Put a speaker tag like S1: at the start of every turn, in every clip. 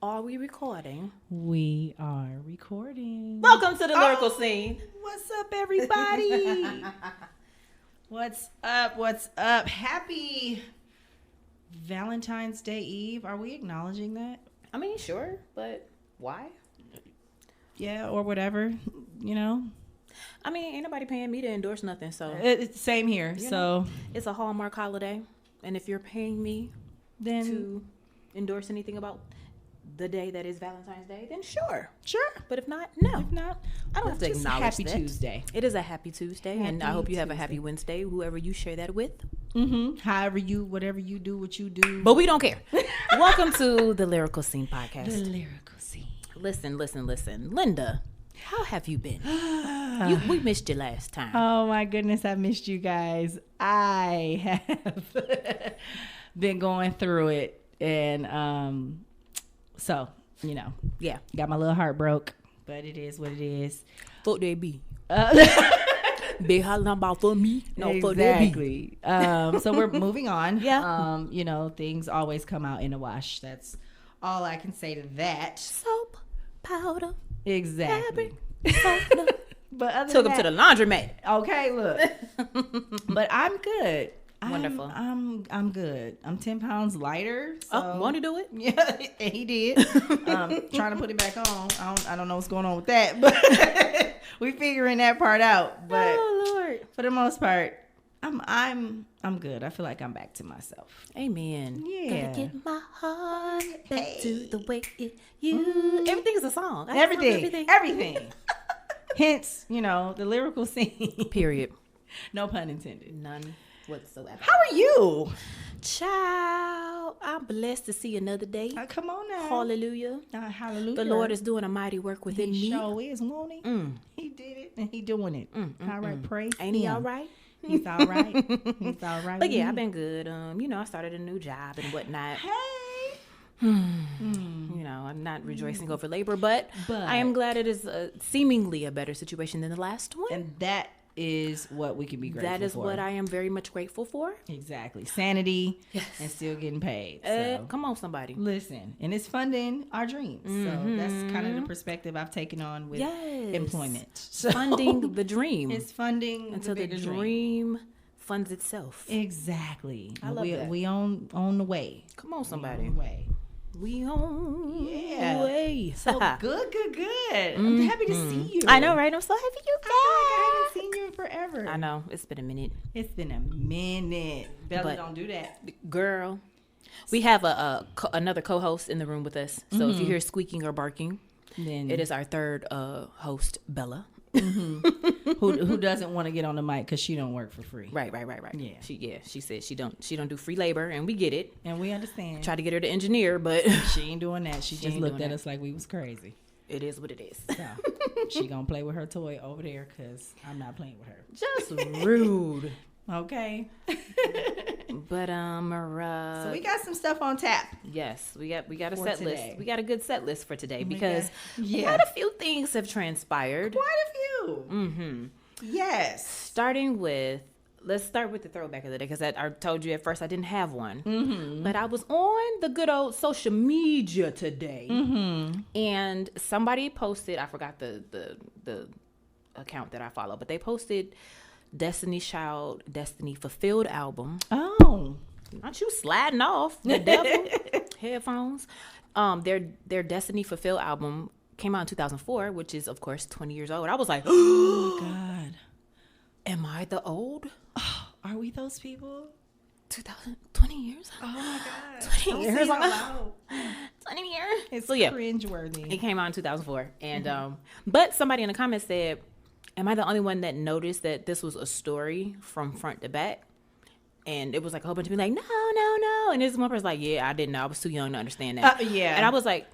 S1: Are we recording?
S2: We are recording.
S1: Welcome to the lyrical scene.
S2: What's up, everybody? What's up? What's up? Happy Valentine's Day Eve. Are we acknowledging that?
S1: I mean, sure, but why?
S2: Yeah, or whatever, you know.
S1: I mean, ain't nobody paying me to endorse nothing, so.
S2: It's same here. So
S1: it's a Hallmark holiday, and if you're paying me
S2: then
S1: to endorse anything about the day that is Valentine's Day, then sure.
S2: Sure.
S1: But if not, no.
S2: If not,
S1: I don't have to
S2: just
S1: acknowledge
S2: happy
S1: that.
S2: Tuesday.
S1: It is a happy Tuesday, and I hope you have a happy
S2: Tuesday.
S1: Wednesday, whoever you share that with.
S2: However whatever you do, what you do.
S1: But we don't care. Welcome to the Lyrical Scene Podcast.
S2: The lyrical scene.
S1: Listen. Linda, how have you been? We missed you last time.
S2: Oh my goodness, I missed you guys. I have been going through it, and so you know,
S1: Yeah.
S2: got my little heart broke, but it is what it is.
S1: Thought they be. Be hollering about for me. No, for
S2: Exactly. So we're moving on.
S1: Yeah.
S2: You know, things always come out in a wash. That's all I can say to that.
S1: Soap, powder,
S2: Exactly.
S1: fabric.
S2: But other
S1: Took
S2: than
S1: him to
S2: that,
S1: the laundromat.
S2: okay, look. But I'm good.
S1: Wonderful.
S2: I'm good. I'm 10 pounds lighter. So.
S1: Oh, want to do it?
S2: Yeah, and he did. Trying to put it back on. I don't know what's going on with that, but we figuring that part out. But
S1: Oh Lord.
S2: for the most part, I'm good. I feel like I'm back to myself.
S1: Amen.
S2: Yeah.
S1: Gotta get my heart back to the way it used. Everything's a song. I love
S2: Everything. Hence, you know, the lyrical scene.
S1: Period.
S2: No pun intended.
S1: None whatsoever.
S2: How are you?
S1: Child, I'm blessed to see another day.
S2: Come on now.
S1: Hallelujah.
S2: Hallelujah.
S1: The Lord is doing a mighty work within
S2: He
S1: me.
S2: sure is, won't he? He did it, and he doing it. All right, praise
S1: Ain't he
S2: him.
S1: all right?
S2: He's all right. He's all right.
S1: But yeah, I've been good. You know, I started a new job and whatnot.
S2: Hey.
S1: You know, I'm not rejoicing over labor, but I am glad it is seemingly a better situation than the last one.
S2: And that is what we can be grateful for.
S1: That is what I am very much grateful for.
S2: Exactly. Sanity and still getting paid. So.
S1: Come on, somebody.
S2: Listen, and it's funding our dreams. So that's kind of the perspective I've taken on with employment. So
S1: Funding the dream.
S2: It's funding
S1: until the
S2: bigger
S1: dream funds itself.
S2: Exactly.
S1: I love that.
S2: We on the way.
S1: Come on, somebody.
S2: On the way.
S1: We on the way.
S2: So good. I'm happy to see you.
S1: I know, right? I'm so happy you back.
S2: I haven't seen you in forever.
S1: I know. It's been a minute.
S2: It's been a minute. Bella,
S1: But-
S2: don't do that.
S1: Girl, we have another co-host in the room with us. So if you hear squeaking or barking,
S2: Then
S1: it is our third host, Bella.
S2: who doesn't want to get on the mic because she don't work for free.
S1: Right.
S2: Yeah.
S1: She said she don't do free labor, and we get it.
S2: And we understand.
S1: Try to get her to engineer, but
S2: She ain't doing that. She just
S1: ain't
S2: looked
S1: doing
S2: at
S1: that.
S2: us like we was crazy.
S1: it is what it is.
S2: So she gonna play with her toy over there because I'm not playing with her.
S1: Just rude.
S2: Okay.
S1: But
S2: So we got some stuff on tap.
S1: yes, we got a
S2: For
S1: set
S2: today.
S1: list. We got a good set list for today
S2: We
S1: because
S2: got-
S1: quite a few things have transpired.
S2: Quite a few. Yes.
S1: Starting with, let's start with the throwback of the day because I told you at first I didn't have one, but I was on the good old social media today, and somebody posted. I forgot the account that I follow, but they posted Destiny's Child Destiny Fulfilled album.
S2: Oh.
S1: Not you sliding off the devil headphones. Their Destiny Fulfilled album came out in 2004, which is of course 20 years old. I was like,
S2: Oh my God.
S1: am I the old?
S2: Are we those people?
S1: 20 years?
S2: Oh my God.
S1: 20
S2: Don't
S1: years
S2: say it
S1: on
S2: out loud.
S1: 20 years.
S2: It's
S1: So yeah,
S2: cringeworthy.
S1: it came out in 2004, and but somebody in the comments said, "Am I the only one that noticed that this was a story from front to back?" And it was like a whole bunch of people like, no. And this one person like, yeah, I didn't know. I was too young to understand that.
S2: Yeah.
S1: And I was like,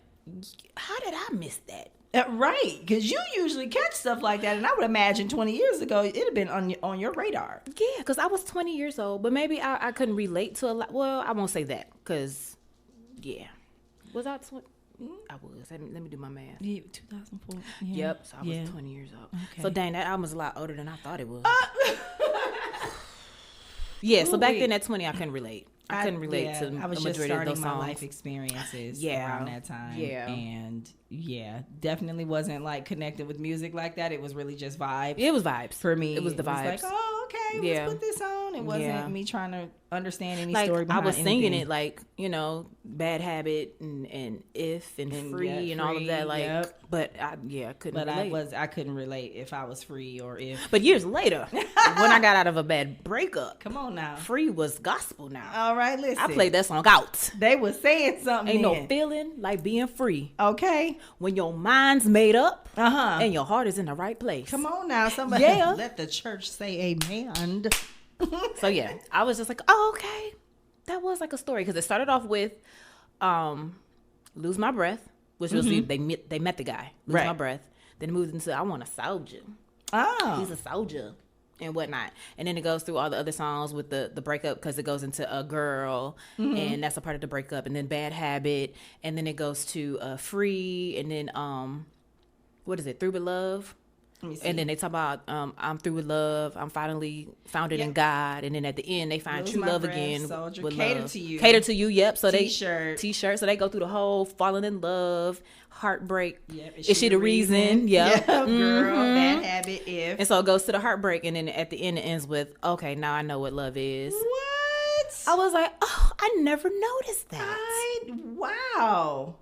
S1: how did I miss that?
S2: Right, because you usually catch stuff like that, and I would imagine 20 years ago it'd have been on your radar.
S1: Yeah, because I was 20 years old, but maybe I couldn't relate to a lot. Well, I won't say that, because, yeah. Was I 20? I was. Let me do my math.
S2: Yeah, 2004. Yeah.
S1: Yep, so I was 20 years old.
S2: Okay.
S1: So, dang, that album was a lot older than I thought it was. Yeah, so back then at 20, I couldn't relate. I couldn't relate to
S2: I was
S1: the
S2: just
S1: majority of
S2: starting
S1: those
S2: my
S1: songs.
S2: life experiences
S1: Yeah.
S2: around that time.
S1: Yeah.
S2: And definitely wasn't like connected with music like that. It was really just vibes.
S1: It was vibes
S2: For me,
S1: It was the vibes.
S2: like, oh, okay,
S1: Yeah.
S2: let's put this on. It wasn't
S1: Yeah.
S2: me trying to understand any
S1: like
S2: story
S1: I
S2: behind
S1: was singing
S2: anything.
S1: it like, you know, Bad Habit and If and Free
S2: yeah,
S1: and all of
S2: Free,
S1: that. Like,
S2: yep.
S1: but I couldn't
S2: But
S1: relate.
S2: I couldn't relate if I was free or if.
S1: But years later, when I got out of a bad breakup,
S2: Come on now.
S1: Free was gospel now.
S2: All right, listen.
S1: I played that song out.
S2: They was saying something.
S1: Ain't no
S2: then.
S1: feeling like being free
S2: Okay.
S1: when your mind's made up
S2: Uh-huh.
S1: and your heart is in the right place.
S2: Come on now, somebody.
S1: Yeah.
S2: Let the church say amen.
S1: So yeah, I was just like, oh, okay, that was like a story because it started off with Lose My Breath, which was they met the guy, Lose
S2: Right.
S1: My Breath. Then it moved into I Want a Soldier.
S2: Oh.
S1: He's a soldier and whatnot. And then it goes through all the other songs with the breakup because it goes into A Girl and that's a part of the breakup. And then Bad Habit. And then it goes to Free. And then what is it? Through with Love.
S2: Let me see.
S1: And then they talk about I'm through with love. I'm finally found it in God. And then at the end they find
S2: Lose
S1: true
S2: my
S1: love
S2: breath,
S1: again.
S2: soldier.
S1: With
S2: Cater
S1: love.
S2: to you.
S1: Cater to you. Yep. So
S2: T-shirt.
S1: T-shirt. So they go through the whole falling in love, heartbreak.
S2: Yep.
S1: Is she the reason? Yep.
S2: Girl, Bad Habit, if.
S1: And so it goes to the heartbreak, and then at the end it ends with, okay, now I know what love is.
S2: What?
S1: I was like, oh, I never noticed that.
S2: Wow.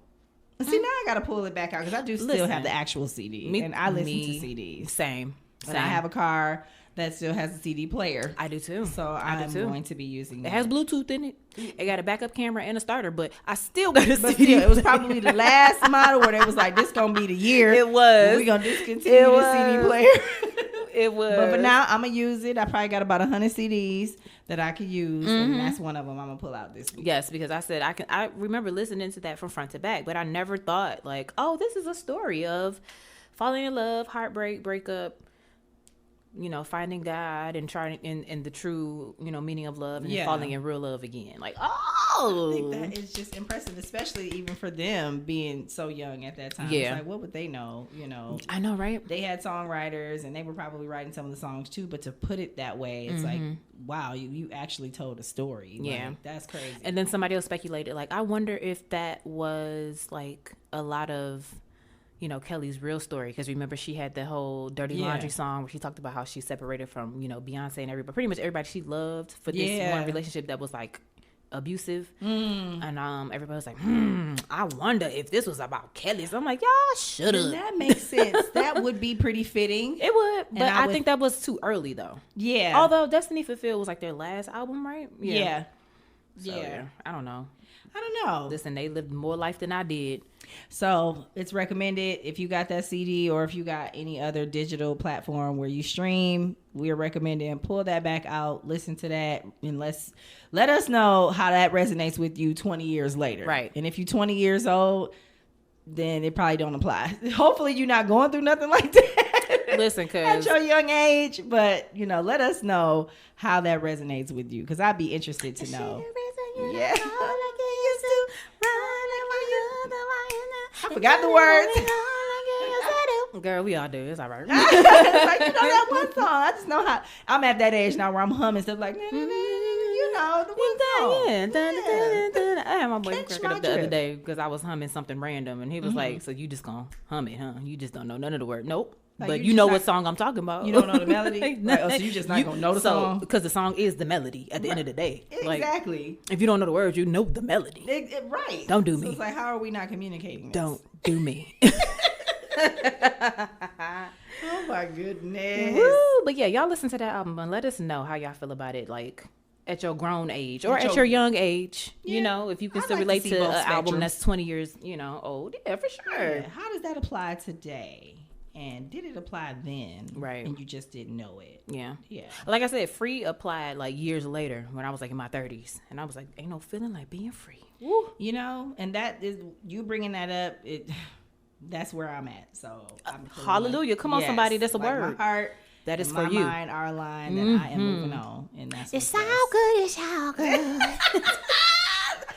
S2: See, now I got to pull it back out because I do still
S1: Listen,
S2: have the actual CD.
S1: me-
S2: and I listen
S1: me-
S2: to CDs.
S1: Same.
S2: And I have a car that still has a CD player.
S1: I do too.
S2: So
S1: I
S2: I'm
S1: do too.
S2: going to be using
S1: It
S2: that.
S1: has Bluetooth in it. It got a backup camera and a starter, but I still got a
S2: But
S1: CD.
S2: still, it was probably the last model where they was like, this going to be the year.
S1: It was.
S2: We're going to discontinue the CD
S1: was.
S2: player.
S1: It was.
S2: But for now, I'm going to use it. I probably got about 100 CDs that I could use. And that's one of them I'm going to pull out this week.
S1: Yes, because I said I remember listening to that from front to back, but I never thought like, oh, this is a story of falling in love, heartbreak, breakup, you know, finding God and trying in the true, you know, meaning of love and then
S2: Yeah.
S1: falling in real love again. Like,
S2: I think
S1: oh,
S2: that is just impressive, especially even for them being so young at that time.
S1: Yeah.
S2: It's like, what would they know? You know,
S1: I know, right?
S2: they had songwriters and they were probably writing some of the songs too, but to put it that way, it's like, wow, you actually told a story.
S1: Yeah.
S2: Like, that's crazy.
S1: And then somebody else speculated, like, I wonder if that was like a lot of, you know, Kelly's real story, because remember she had the whole Dirty Laundry song where she talked about how she separated from, you know, Beyonce and everybody, pretty much everybody she loved for this one relationship that was like abusive. And everybody was like, I wonder if this was about Kelly. So I'm like, y'all should
S2: And
S1: have.
S2: that makes sense. That would be pretty fitting.
S1: It would, but
S2: I
S1: I
S2: would-
S1: think that was too early though.
S2: Yeah.
S1: Although Destiny Fulfilled was like their last album, right?
S2: Yeah.
S1: So, I don't know.
S2: I don't know.
S1: Listen, they lived more life than I did.
S2: So it's recommended if you got that CD or if you got any other digital platform where you stream, we're recommending pull that back out, listen to that, and let us know how that resonates with you 20 years later.
S1: Right.
S2: And if you're 20 years old, then it probably don't apply. Hopefully you're not going through nothing like that.
S1: Listen,
S2: at
S1: cause
S2: your young age, but you know, let us know how that resonates with you because I'd be interested to know. Yeah. I forgot the words.
S1: Girl, we all do. It's all right.
S2: Like, you know that one song. I just know how I'm at that age now where I'm humming stuff like, you know, the one song.
S1: Yeah. I had my boy
S2: Catch
S1: cracking
S2: my
S1: up the other
S2: drift.
S1: day because I was humming something random, and he was like, "So you just gonna hum it, huh? You just don't know none of the word." Nope.
S2: Like,
S1: But
S2: you
S1: you
S2: just
S1: know
S2: not-
S1: what song I'm talking about.
S2: You don't know the melody?
S1: Like,
S2: Right, oh, so you just not gonna know the song?
S1: Because the song is the melody at the end of the day. Like,
S2: Exactly.
S1: if you don't know the words, you know the melody.
S2: Right.
S1: Don't do
S2: So
S1: me.
S2: it's like, how are we not communicating this?
S1: Don't do me.
S2: Oh my goodness.
S1: Woo! But yeah, y'all listen to that album and let us know how y'all feel about it, like at your grown age or
S2: At
S1: at
S2: your-
S1: your young age.
S2: Yeah.
S1: You know, if you can
S2: I
S1: still
S2: like to
S1: relate
S2: see
S1: to
S2: both
S1: an album
S2: spectrums.
S1: that's 20 years, you know, old. Yeah, for sure.
S2: Yeah. How does that apply today? And did it apply then?
S1: Right.
S2: And you just didn't know it.
S1: Yeah.
S2: Yeah.
S1: Like I said, free applied like years later when I was like in my 30s, and I was like, ain't no feeling like being free. Woo.
S2: You know, and that is you bringing that up. That's where I'm at. So I'm feeling
S1: Hallelujah.
S2: like,
S1: Come on,
S2: yes,
S1: somebody. That's a
S2: like
S1: word.
S2: My heart.
S1: That is
S2: and
S1: for
S2: my
S1: you.
S2: mind, our line. That I am moving on, and that's
S1: It's
S2: what's
S1: so
S2: best.
S1: good. It's so good.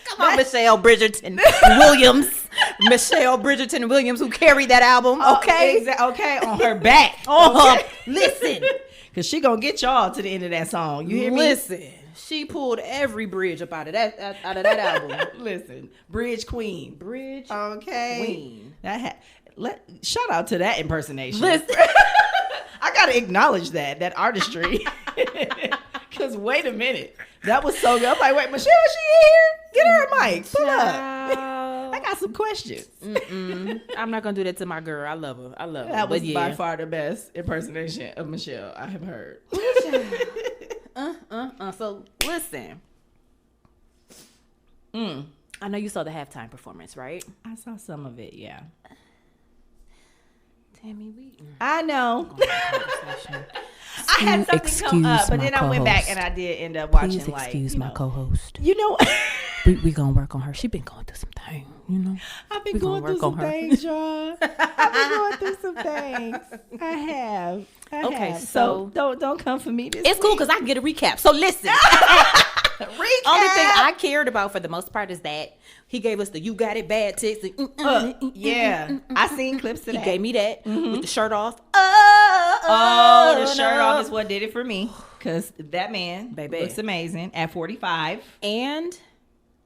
S1: Come on, Michelle Bridgerton Williams. Michelle Bridgerton Williams, who carried that album. Okay.
S2: Okay, on her back.
S1: Oh,
S2: Okay.
S1: listen.
S2: Because she going to get y'all to the end of that song. You hear me?
S1: Listen. She pulled every bridge up out of that album.
S2: Listen, Bridge Queen.
S1: Bridge
S2: Queen. Shout out to that impersonation.
S1: Listen.
S2: I gotta acknowledge that artistry. Because wait a minute, that was so good. I'm like, wait, Michelle, she here? Get her a mic. Pull up. I got some questions.
S1: I'm not gonna do that to my girl. I love her.
S2: That was by far the best impersonation of Michelle I have heard.
S1: So listen. I know you saw the halftime performance, right?
S2: I saw some of it, yeah.
S1: Tami,
S2: I know. I had something come up, but then I went back and I did end up watching.
S1: Please excuse my co-host.
S2: You know,
S1: we gonna work on her. She been going through some things, you know.
S2: I've been going through some things, y'all. I've been going through some things. I have. Okay, so don't come for me.
S1: It's cool because I can get a recap. So listen.
S2: Recap.
S1: Only thing I cared about for the most part is that he gave us the "You Got It" bad text.
S2: Yeah, I seen clips of that.
S1: He gave me that with the shirt off.
S2: The shirt off is what did it for me because that man looks amazing at 45.
S1: And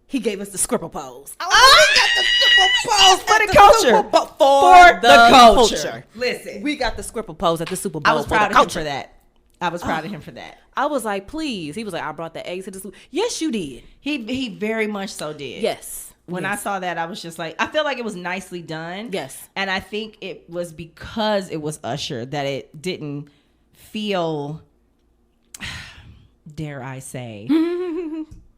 S1: he gave us the scribble pose.
S2: We got the scribble pose for the culture.
S1: For the culture.
S2: Listen,
S1: we got the scribble pose at the Super Bowl.
S2: I was proud of him for that. I was like, please. He was like, I brought the eggs to the soup. Yes, you did. He very much so did.
S1: Yes.
S2: When I saw that, I was just like, I feel like it was nicely done.
S1: Yes.
S2: And I think it was because it was Usher that it didn't feel, dare I say,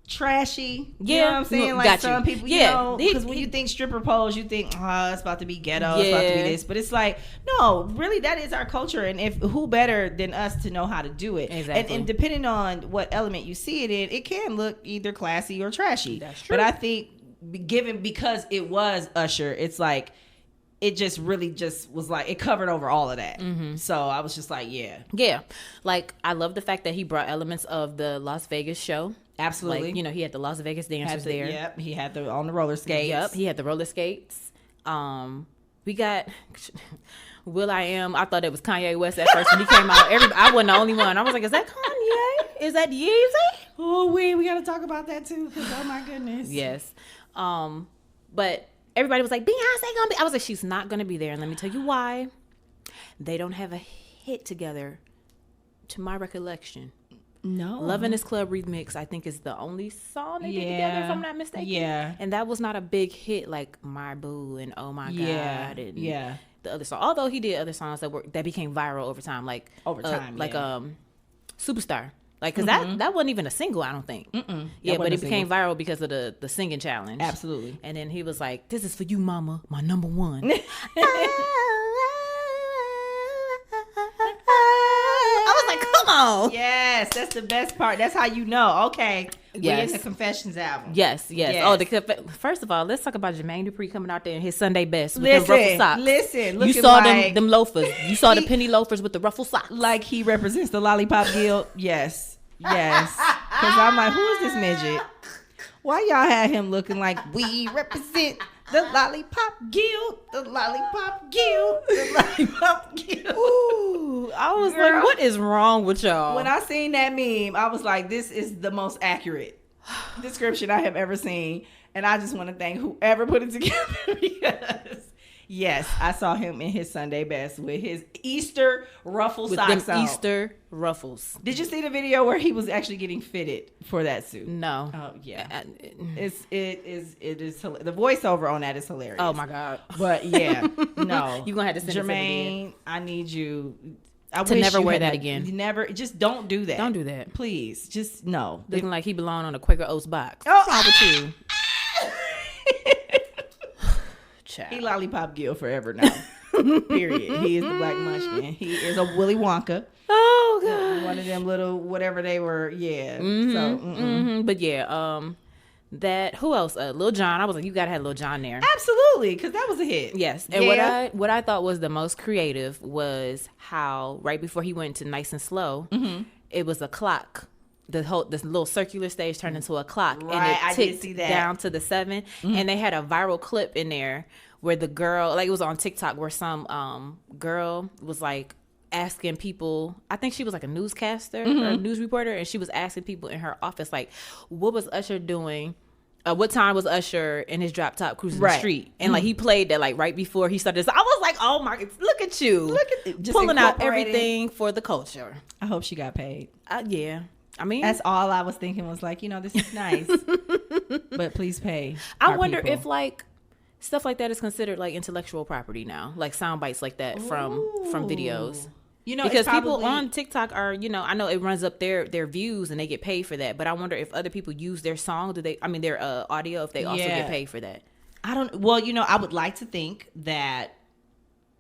S2: trashy. You know what I'm saying? Like some people, you know, because when you think stripper pose, you think, it's about to be ghetto, it's about to be this. But it's like, no, really, that is our culture. And if who better than us to know how to do it?
S1: Exactly.
S2: And depending on what element you see it in, it can look either classy or trashy.
S1: That's true.
S2: But I think because it was Usher, it's like, it just really just was like, it covered over all of that. So I was just like, yeah.
S1: Like, I love the fact that he brought elements of the Las Vegas show.
S2: Absolutely.
S1: Like, you know, he had the Las Vegas dancers there.
S2: Yep. He had on the roller skates.
S1: Yep. He had the roller skates. We got will.i.am. I thought it was Kanye West at first when he came out. I wasn't the only one. I was like, is that Kanye? Is that Yeezy?
S2: Oh, we got to talk about that too. Because oh my goodness.
S1: Yes. But everybody was like, Beyonce gonna be. I was like, she's not gonna be there, and let me tell you why. They don't have a hit together, to my recollection.
S2: No.
S1: Love in This Club remix, I think, is the only song they did together, if I'm not mistaken.
S2: Yeah. And
S1: that was not a big hit like My Boo and Oh My God and the other song. Although he did other songs that became viral over time, like Superstar. Like, because that wasn't even a single, I don't think. Yeah, but it became viral because of the singing challenge.
S2: Absolutely.
S1: And then he was like, this is for you, mama, my number one. I was like, come on.
S2: Yes, that's the best part. That's how you know. Okay, we're in the Confessions album.
S1: Yes. Oh, first of all, let's talk about Jermaine Dupri coming out there in his Sunday best with the ruffle socks.
S2: Listen,
S1: you saw them loafers. You saw the penny loafers with the ruffle socks.
S2: Like he represents the Lollipop Guild. Yes. Because I'm like, who is this midget? Why y'all had him looking like we represent the Lollipop Guild? The Lollipop Guild. The Lollipop Guild.
S1: Ooh, I was like, what is wrong with y'all?
S2: When I seen that meme, I was like, this is the most accurate description I have ever seen. And I just want to thank whoever put it together because, yes, I saw him in his Sunday best with his Easter ruffle socks on.
S1: Easter ruffles.
S2: Did you see the video where he was actually getting fitted for that suit?
S1: No.
S2: Oh yeah. It is the voiceover on that is hilarious.
S1: Oh my God.
S2: But yeah, no.
S1: You're gonna have to send
S2: Jermaine, I need you. I
S1: to
S2: wish
S1: never
S2: you
S1: wear
S2: had
S1: that again.
S2: Never. Just don't do that.
S1: Don't do that.
S2: Please. Just no.
S1: Looking like he belonged on a Quaker Oats box.
S2: Oh,
S1: what's wrong with you?
S2: He Lollipop Gill forever now. Period. He is the Black Munchkin. He is a Willy Wonka.
S1: Oh God.
S2: One of them little whatever they were. Yeah.
S1: But yeah. That who else? Lil Jon. I was like, you gotta have Lil Jon there.
S2: Absolutely, because that was a hit.
S1: Yes. And what I thought was the most creative was how right before he went to Nice and Slow, it was a clock. This little circular stage turned into a clock,
S2: right,
S1: and it ticked down to the 7. And they had a viral clip in there where the girl, like it was on TikTok, where some girl was like asking people, I think she was like a newscaster or a news reporter, and she was asking people in her office, like, what was Usher doing? What time was Usher in his drop top cruising the street? And like he played that like right before he started. So I was like, oh my, look at you. Look at just pulling out everything for the culture.
S2: I hope she got paid.
S1: Yeah. I mean,
S2: that's all I was thinking was like, this is nice, but please pay.
S1: I wonder if like stuff like that is considered like intellectual property now, like sound bites like that from videos. Because people on TikTok are, I know it runs up their views and they get paid for that. But I wonder if other people use their song, their audio, if they also get paid for that.
S2: I don't. Well, I would like to think that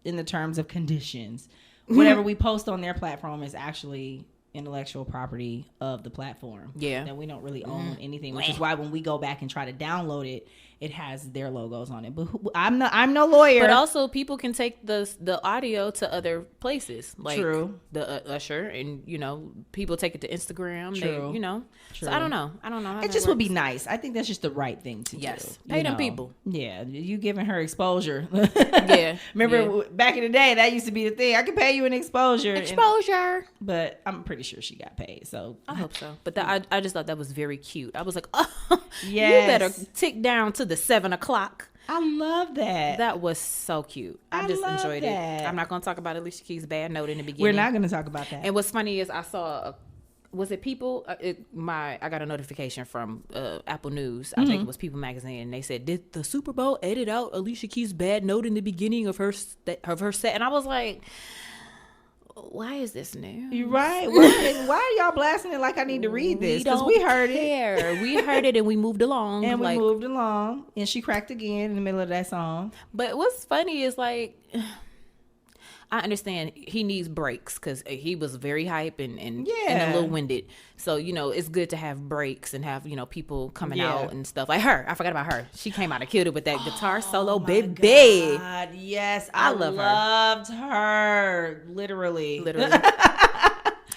S2: in the terms of conditions, whatever we post on their platform is actually intellectual property of the platform. Yeah. That we don't really own anything, which is why when we go back and try to download it, it has their logos on it. But I'm no lawyer.
S1: But also people can take the audio to other places. Like
S2: True.
S1: The Usher, and people take it to Instagram.
S2: True.
S1: They,
S2: True.
S1: So I don't know how
S2: it just would be nice. I think that's just the right thing to do.
S1: Pay them people.
S2: Yeah, you giving her exposure.
S1: Yeah.
S2: Remember back in the day, that used to be the thing. I could pay you an exposure. But I'm pretty sure she got paid. So
S1: I hope so. But I just thought that was very cute. I was like, oh, yes. You better tick down to the 7 o'clock.
S2: I love that.
S1: That was so cute. I just enjoyed it. I'm not going to talk about Alicia Keys' bad note in the beginning.
S2: We're not going to talk about that.
S1: And what's funny is I saw, was it People? I got a notification from Apple News. I think it was People Magazine. And they said, did the Super Bowl edit out Alicia Keys' bad note in the beginning of her set? And I was like, why is this new?
S2: You're right. Why are y'all blasting it like I need to read this? Because we heard it.
S1: We heard it and we moved along.
S2: And she cracked again in the middle of that song.
S1: But what's funny is like, I understand he needs breaks because he was very hype and a little winded. So, it's good to have breaks and have, people coming out and stuff. Like her. I forgot about her. She came out and killed it with that guitar solo, baby.
S2: God, yes.
S1: I
S2: loved her. Literally.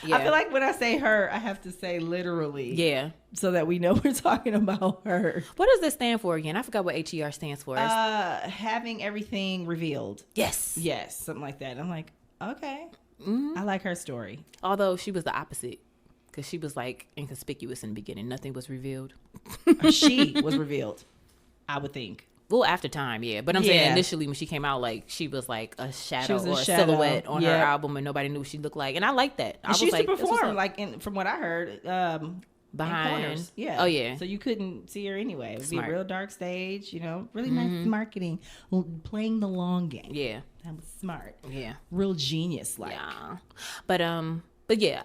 S2: Yeah. I feel like when I say her, I have to say literally.
S1: Yeah.
S2: So that we know we're talking about her.
S1: What does this stand for again? I forgot what HER stands for.
S2: Having everything revealed.
S1: Yes.
S2: Yes. Something like that. I'm like, okay. I like her story.
S1: Although she was the opposite. Because she was like inconspicuous in the beginning. Nothing was revealed.
S2: She was revealed, I would think.
S1: Well, after time, yeah. But I'm saying initially when she came out, like she was like a shadow or a silhouette on her album, and nobody knew what she looked like. And I like that.
S2: She used to perform from what I heard,
S1: behind
S2: corners. Yeah.
S1: Oh yeah.
S2: So you couldn't see her anyway. It would be a real dark stage. Really nice marketing, playing the long game.
S1: Yeah.
S2: That was smart.
S1: Yeah.
S2: Real genius like.
S1: Yeah. But yeah,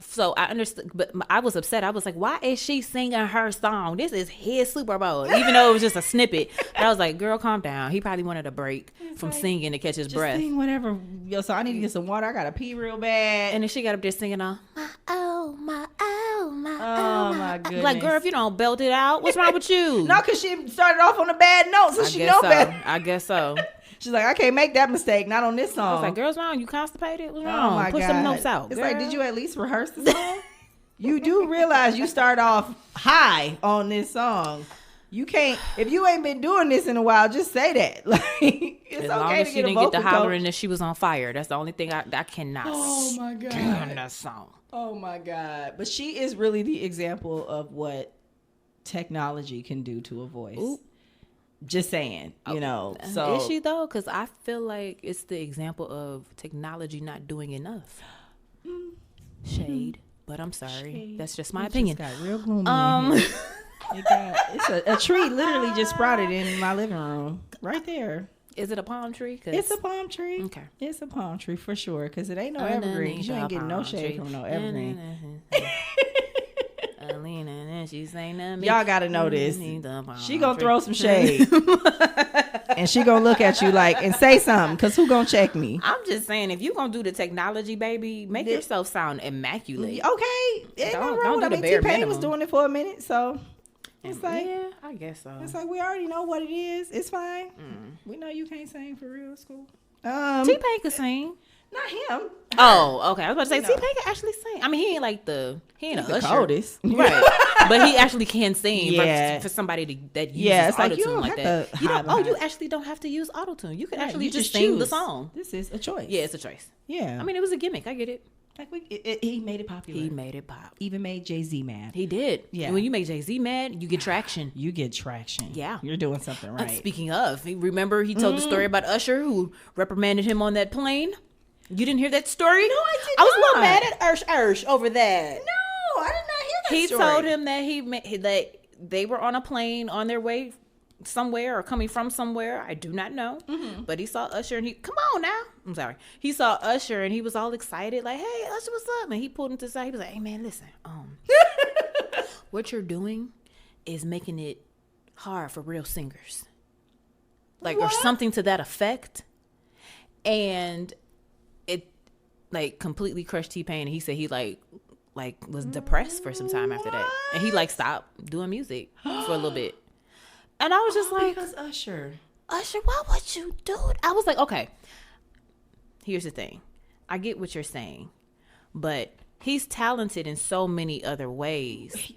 S1: so I understood, but I was upset. I was like, why is she singing her song? This is his Super Bowl, even though it was just a snippet. And I was like, girl, calm down. He probably wanted a break from singing to catch his breath.
S2: Sing whatever. So I need to get some water. I got to pee real bad.
S1: And then she got up there singing
S2: my goodness.
S1: Like, girl, if you don't belt it out, what's wrong with you?
S2: No, because she started off on a bad note, so she know better.
S1: I guess so.
S2: She's like, I can't make that mistake. Not on this song. I
S1: was like, girl's wrong. You constipated? What's wrong?
S2: Oh my
S1: Put
S2: God.
S1: some notes out.
S2: It's like, did you at least rehearse the song? You do realize you start off high on this song. You can't, if you ain't been doing this in a while, just say that. Like, it's
S1: as
S2: okay
S1: long as
S2: to
S1: she
S2: get a
S1: didn't
S2: vocal
S1: get to hollering
S2: coach.
S1: that she was on fire. That's the only thing I cannot stand that song.
S2: Oh my God. But she is really the example of what technology can do to a voice.
S1: Ooh.
S2: Just saying, So
S1: is she though? Because I feel like it's the example of technology not doing enough. Shade, but I'm sorry. Shade. That's just my opinion.
S2: Just got real gloomy. It's a tree literally just sprouted in my living room, right there.
S1: Is it a palm tree?
S2: It's a palm tree.
S1: Okay,
S2: it's a palm tree for sure. Because it ain't no evergreen. You ain't getting no shade from no evergreen. Y'all gotta know this. She gonna throw some shade. And she gonna look at you like and say something, because who gonna check me?
S1: I'm just saying, if you gonna do the technology, baby, make yourself sound immaculate.
S2: Okay. Don't do the bare T-Pain was doing it for a minute, so it's like,
S1: yeah, I guess so.
S2: It's like, we already know what it is. It's fine. We know you can't sing for real. It's cool.
S1: T-Pain could sing.
S2: Not him.
S1: Oh, okay. I was about to say,
S2: No.
S1: T-Pain can actually sing. I mean, he ain't the Usher.
S2: coldest.
S1: Right. But he actually can sing
S2: Yeah.
S1: for somebody that uses
S2: Yeah, it's like,
S1: autotune
S2: you don't
S1: like
S2: have
S1: that.
S2: to hide behind.
S1: You actually don't have to use autotune. You can
S2: Right,
S1: actually
S2: you
S1: just sing the
S2: choose.
S1: song.
S2: This is a choice.
S1: Yeah, it's a choice.
S2: Yeah.
S1: I mean, it was a gimmick. I get it.
S2: like he made it popular.
S1: He made it pop.
S2: Even made Jay-Z mad.
S1: He did.
S2: Yeah.
S1: And when you make Jay-Z mad, you get traction.
S2: You get traction.
S1: Yeah.
S2: You're doing something right.
S1: Speaking of, remember he told the story about Usher who reprimanded him on that plane? You didn't hear that story?
S2: No, I did
S1: I was a little
S2: not.
S1: mad at Ursh over that.
S2: No, I did not hear that
S1: He
S2: story.
S1: told him that that they were on a plane on their way somewhere or coming from somewhere. I do not know.
S2: Mm-hmm.
S1: But he saw Usher and come on now. I'm sorry. He saw Usher and he was all excited, like, hey, Usher, what's up? And he pulled him to the side. He was like, hey, man, listen. What you're doing is making it hard for real singers. Like, or something to that effect. And it, like, completely crushed T-Pain. And he said he, like was depressed for some time after that. And he, like, stopped doing music for a little bit. And I was just like,
S2: because Usher,
S1: why would you do it? I was like, okay, here's the thing. I get what you're saying, but he's talented in so many other ways.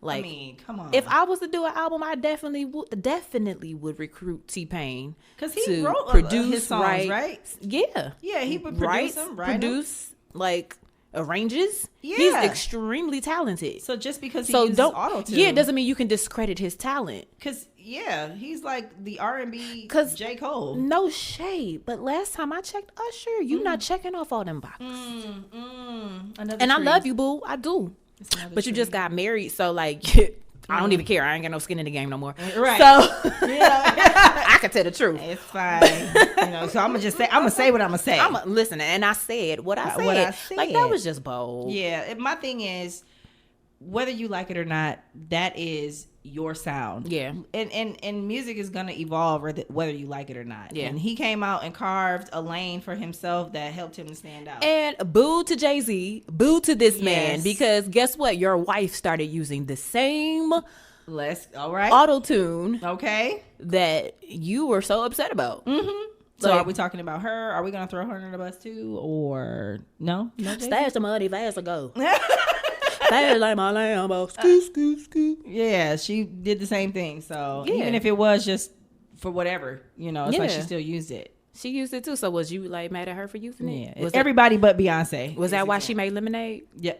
S1: Like,
S2: I mean, come on.
S1: if I was to do an album, I definitely would recruit T-Pain
S2: because he
S1: to
S2: wrote
S1: produce,
S2: his songs, right?
S1: Yeah.
S2: Yeah, he would produce them, right?
S1: Produce, like, arranges.
S2: Yeah.
S1: He's extremely talented.
S2: So just because he uses auto-tune.
S1: Yeah, it doesn't mean you can discredit his talent.
S2: Because, yeah, he's like the R&B J. Cole.
S1: No shade, but last time I checked Usher, you not checking off all them boxes. And I love you, boo. I do. But you just got married, so, like, I don't even care. I ain't got no skin in the game no more.
S2: Right.
S1: So, I can tell the truth.
S2: It's fine. So I'm gonna say what I'm gonna say.
S1: Listen, and I said what I said. Like, that was just bold.
S2: Yeah. My thing is, whether you like it or not, that is your sound.
S1: Yeah.
S2: And music is gonna evolve whether you like it or not.
S1: Yeah.
S2: And he came out and carved a lane for himself that helped him to stand out.
S1: And boo to Jay-Z, boo to this man,
S2: Yes.
S1: because guess what? Your wife started using the same
S2: All right.
S1: auto-tune
S2: Okay.
S1: that you were so upset about.
S2: Mm-hmm. So
S1: Like,
S2: are we talking about her? Are we gonna throw her under the bus too, or no?
S1: stash the money fast ago. Fast like my Lambo. Scoot.
S2: Yeah, she did the same thing. So
S1: Yeah.
S2: even if it was just for whatever, it's like she
S1: Yeah.
S2: still used it.
S1: She used it too. So was you, like, mad at her for using it?
S2: Yeah,
S1: Was
S2: everybody but Beyonce.
S1: was that why she made Lemonade?
S2: Yeah.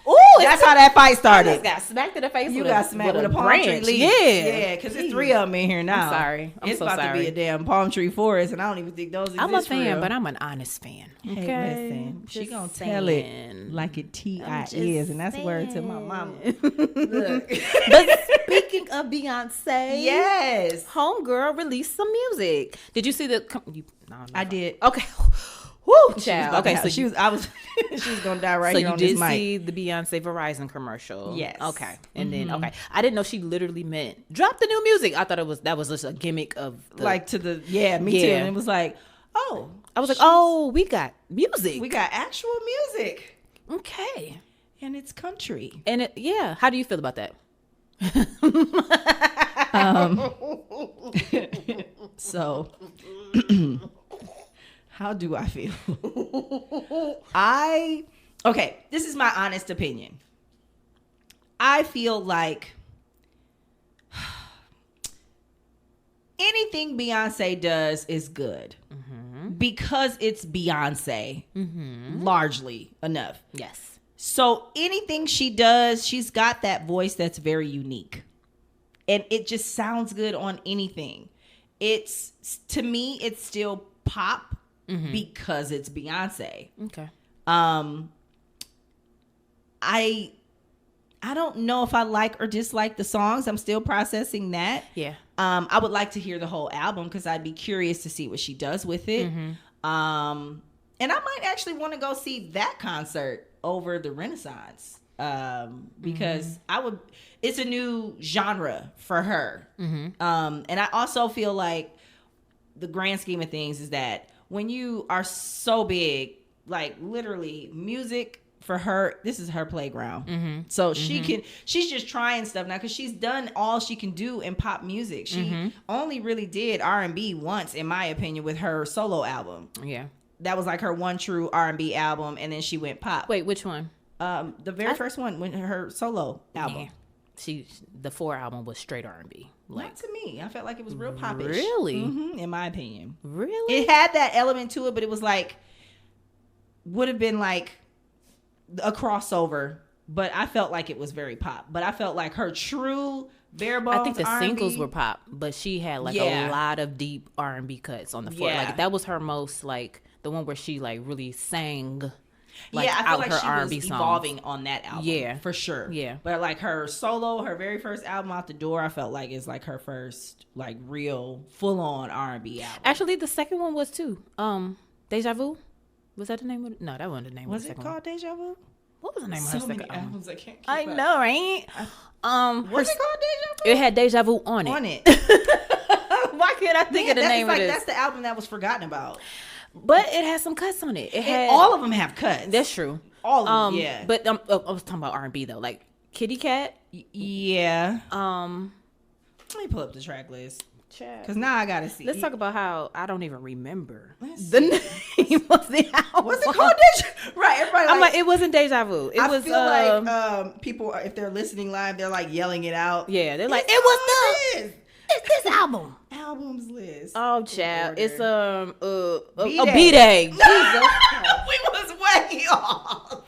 S1: Ooh,
S2: That's how that fight started.
S1: got smacked in the face.
S2: You
S1: with
S2: got smacked with a palm tree
S1: branch.
S2: leaf.
S1: Yeah,
S2: because there's 3 of them in here now.
S1: I'm sorry. I'm
S2: it's
S1: so
S2: about to
S1: sorry.
S2: be a damn palm tree forest, and I don't even think those exist.
S1: I'm a
S2: for
S1: fan,
S2: real.
S1: but I'm an honest fan. Okay,
S2: Hey, listen, she
S1: Just
S2: gonna
S1: saying.
S2: tell it like it T.I.
S1: just
S2: is, and that's word to my mama.
S1: Look. But speaking of Beyonce,
S2: Yes,
S1: homegirl released some music. Did you see the?
S2: I did.
S1: Okay. Woo,
S2: She
S1: child.
S2: was
S1: Okay,
S2: so she was gonna die right
S1: so
S2: here
S1: you
S2: on this
S1: did
S2: mic.
S1: see the Beyonce Verizon commercial?
S2: Yes.
S1: Okay. And then I didn't know she literally meant drop the new music. I thought that was just a gimmick of
S2: Me too. And it was like, oh,
S1: I was like, oh, we got music.
S2: we got actual music,
S1: Okay.
S2: and it's country.
S1: And how do you feel about that?
S2: So, how do I feel? Okay, this is my honest opinion. I feel like anything Beyonce does is good because it's Beyonce, largely enough.
S1: Yes.
S2: So anything she does, she's got that voice that's very unique. And it just sounds good on anything. To me, it's still pop because it's Beyonce.
S1: Okay.
S2: I don't know if I like or dislike the songs. I'm still processing that.
S1: Yeah.
S2: I would like to hear the whole album because I'd be curious to see what she does with it. And I might actually want to go see that concert over the Renaissance because it's a new genre for her. And I also feel like the grand scheme of things is that when you are so big, like literally music for her, this is her playground. So she's just trying stuff now because she's done all she can do in pop music. She only really did R&B once, in my opinion, with her solo album.
S1: Yeah.
S2: That was like her one true R&B album, and then she went pop.
S1: Wait, which one?
S2: The very first one, when her solo album.
S1: Yeah. The 4 album was straight R&B. Like,
S2: not to me. I felt like it was real popish.
S1: Really?
S2: In my opinion.
S1: Really?
S2: It had that element to it, but it was like, would have been like a crossover, but I felt like it was very pop. But I felt like her true bare bones
S1: I think the
S2: R&B,
S1: singles were pop, but she had like a lot of deep R&B cuts on the floor. Like that was her most like the one where she like really sang. Like,
S2: I feel
S1: out
S2: like
S1: her
S2: she
S1: R&B
S2: was
S1: songs.
S2: evolving on that album.
S1: Yeah,
S2: for sure.
S1: Yeah,
S2: but like her solo, her very first album out the door, I felt like is like her first like real full on R&B album.
S1: Actually, the second one was too. Deja Vu. Was that the name of it? No, that wasn't the name of the second one.
S2: Was it called Deja Vu?
S1: What was the name of her second album?
S2: I can't keep
S1: I
S2: up.
S1: know, right?
S2: Was it called Deja Vu?
S1: It had Deja Vu on it. Why can't I think of the name of this?
S2: That's the album that was forgotten about.
S1: But it had some cuts on it. It had
S2: all of them have cuts.
S1: That's true.
S2: All of them, yeah.
S1: But I was talking about R&B though, like Kitty Cat.
S2: Yeah. Let me pull up the track list. Because now I gotta see.
S1: Let's talk about how I don't even remember the name of the album.
S2: What's it called? Right, everybody.
S1: I'm like, it wasn't Deja Vu. It was.
S2: I feel like people, if they're listening live, they're like yelling it out.
S1: Yeah, they're like, it was it's this album.
S2: Albums list.
S1: Oh, child, it's a
S2: B-Day.
S1: B-Day.
S2: Jesus, we was way off.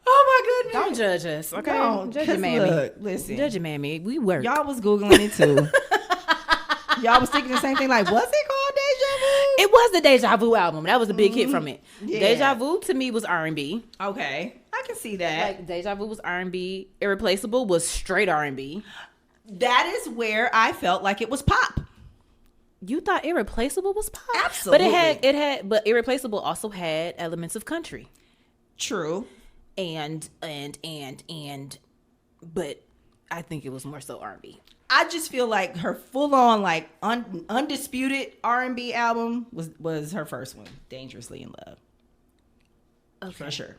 S2: Oh my
S1: Don't
S2: goodness!
S1: judge us, okay?
S2: Don't
S1: Judge your mammy.
S2: Look, listen,
S1: judge your mammy. We work.
S2: Y'all was googling it too. Y'all was thinking the same thing. Like, was it called Deja Vu?
S1: It was the Deja Vu album. That was a big hit from it.
S2: Yeah.
S1: Deja Vu to me was R&B.
S2: Okay, I can see that.
S1: Like Deja Vu was R&B. Irreplaceable was straight R&B.
S2: That is where I felt like it was pop.
S1: You thought Irreplaceable was pop?
S2: Absolutely.
S1: But but Irreplaceable also had elements of country.
S2: True.
S1: And but I think it was more so R&B.
S2: I just feel like her full on like undisputed R&B album was her first one, Dangerously in Love. Okay. For sure.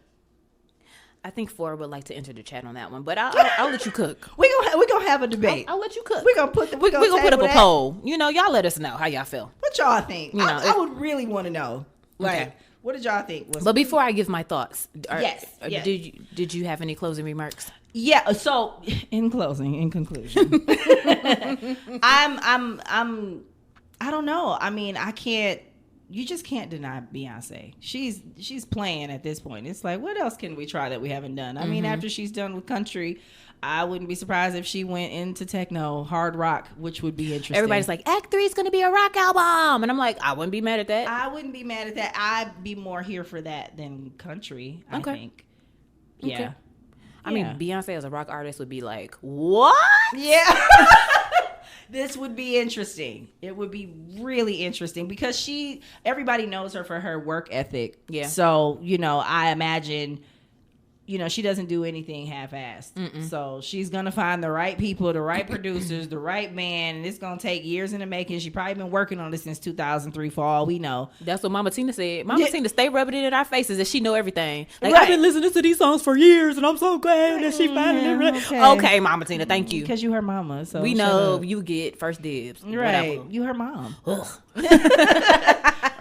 S1: I think 4 would like to enter the chat on that one, but I'll let you cook.
S2: We gonna have a debate.
S1: I'll let you cook.
S2: We gonna put
S1: up a poll. You know, y'all let us know how y'all feel.
S2: What y'all think?
S1: You know,
S2: I would really want to know. Like,
S1: okay.
S2: What did y'all think?
S1: But before I give my thoughts,
S2: yes.
S1: Did you have any closing remarks?
S2: Yeah. So, in conclusion, I don't know. I mean, you just can't deny Beyonce. She's playing at this point. It's like, what else can we try that we haven't done? I mean, after she's done with country, I wouldn't be surprised if she went into techno, hard rock, which would be interesting.
S1: Everybody's like, Act 3 is going to be a rock album. And I'm like, I wouldn't be mad at that.
S2: I wouldn't be mad at that. I'd be more here for that than country, I think. Yeah.
S1: Okay. I mean, Beyonce as a rock artist would be like, what?
S2: Yeah. This would be interesting. It would be really interesting because everybody knows her for her work ethic. Yeah. So, I imagine, she doesn't do anything half-assed. So she's going to find the right people, the right producers, the right band, and it's going to take years in the making. She's probably been working on this since 2003 for all we know.
S1: That's what Mama Tina said. Mama Tina stay rubbing it in our faces that she know everything. Like, I've been listening to these songs for years, and I'm so glad that she finally okay, Mama Tina, thank you.
S2: Because you her mama, so
S1: we know you get first dibs.
S2: Right.
S1: Whatever.
S2: You her mom.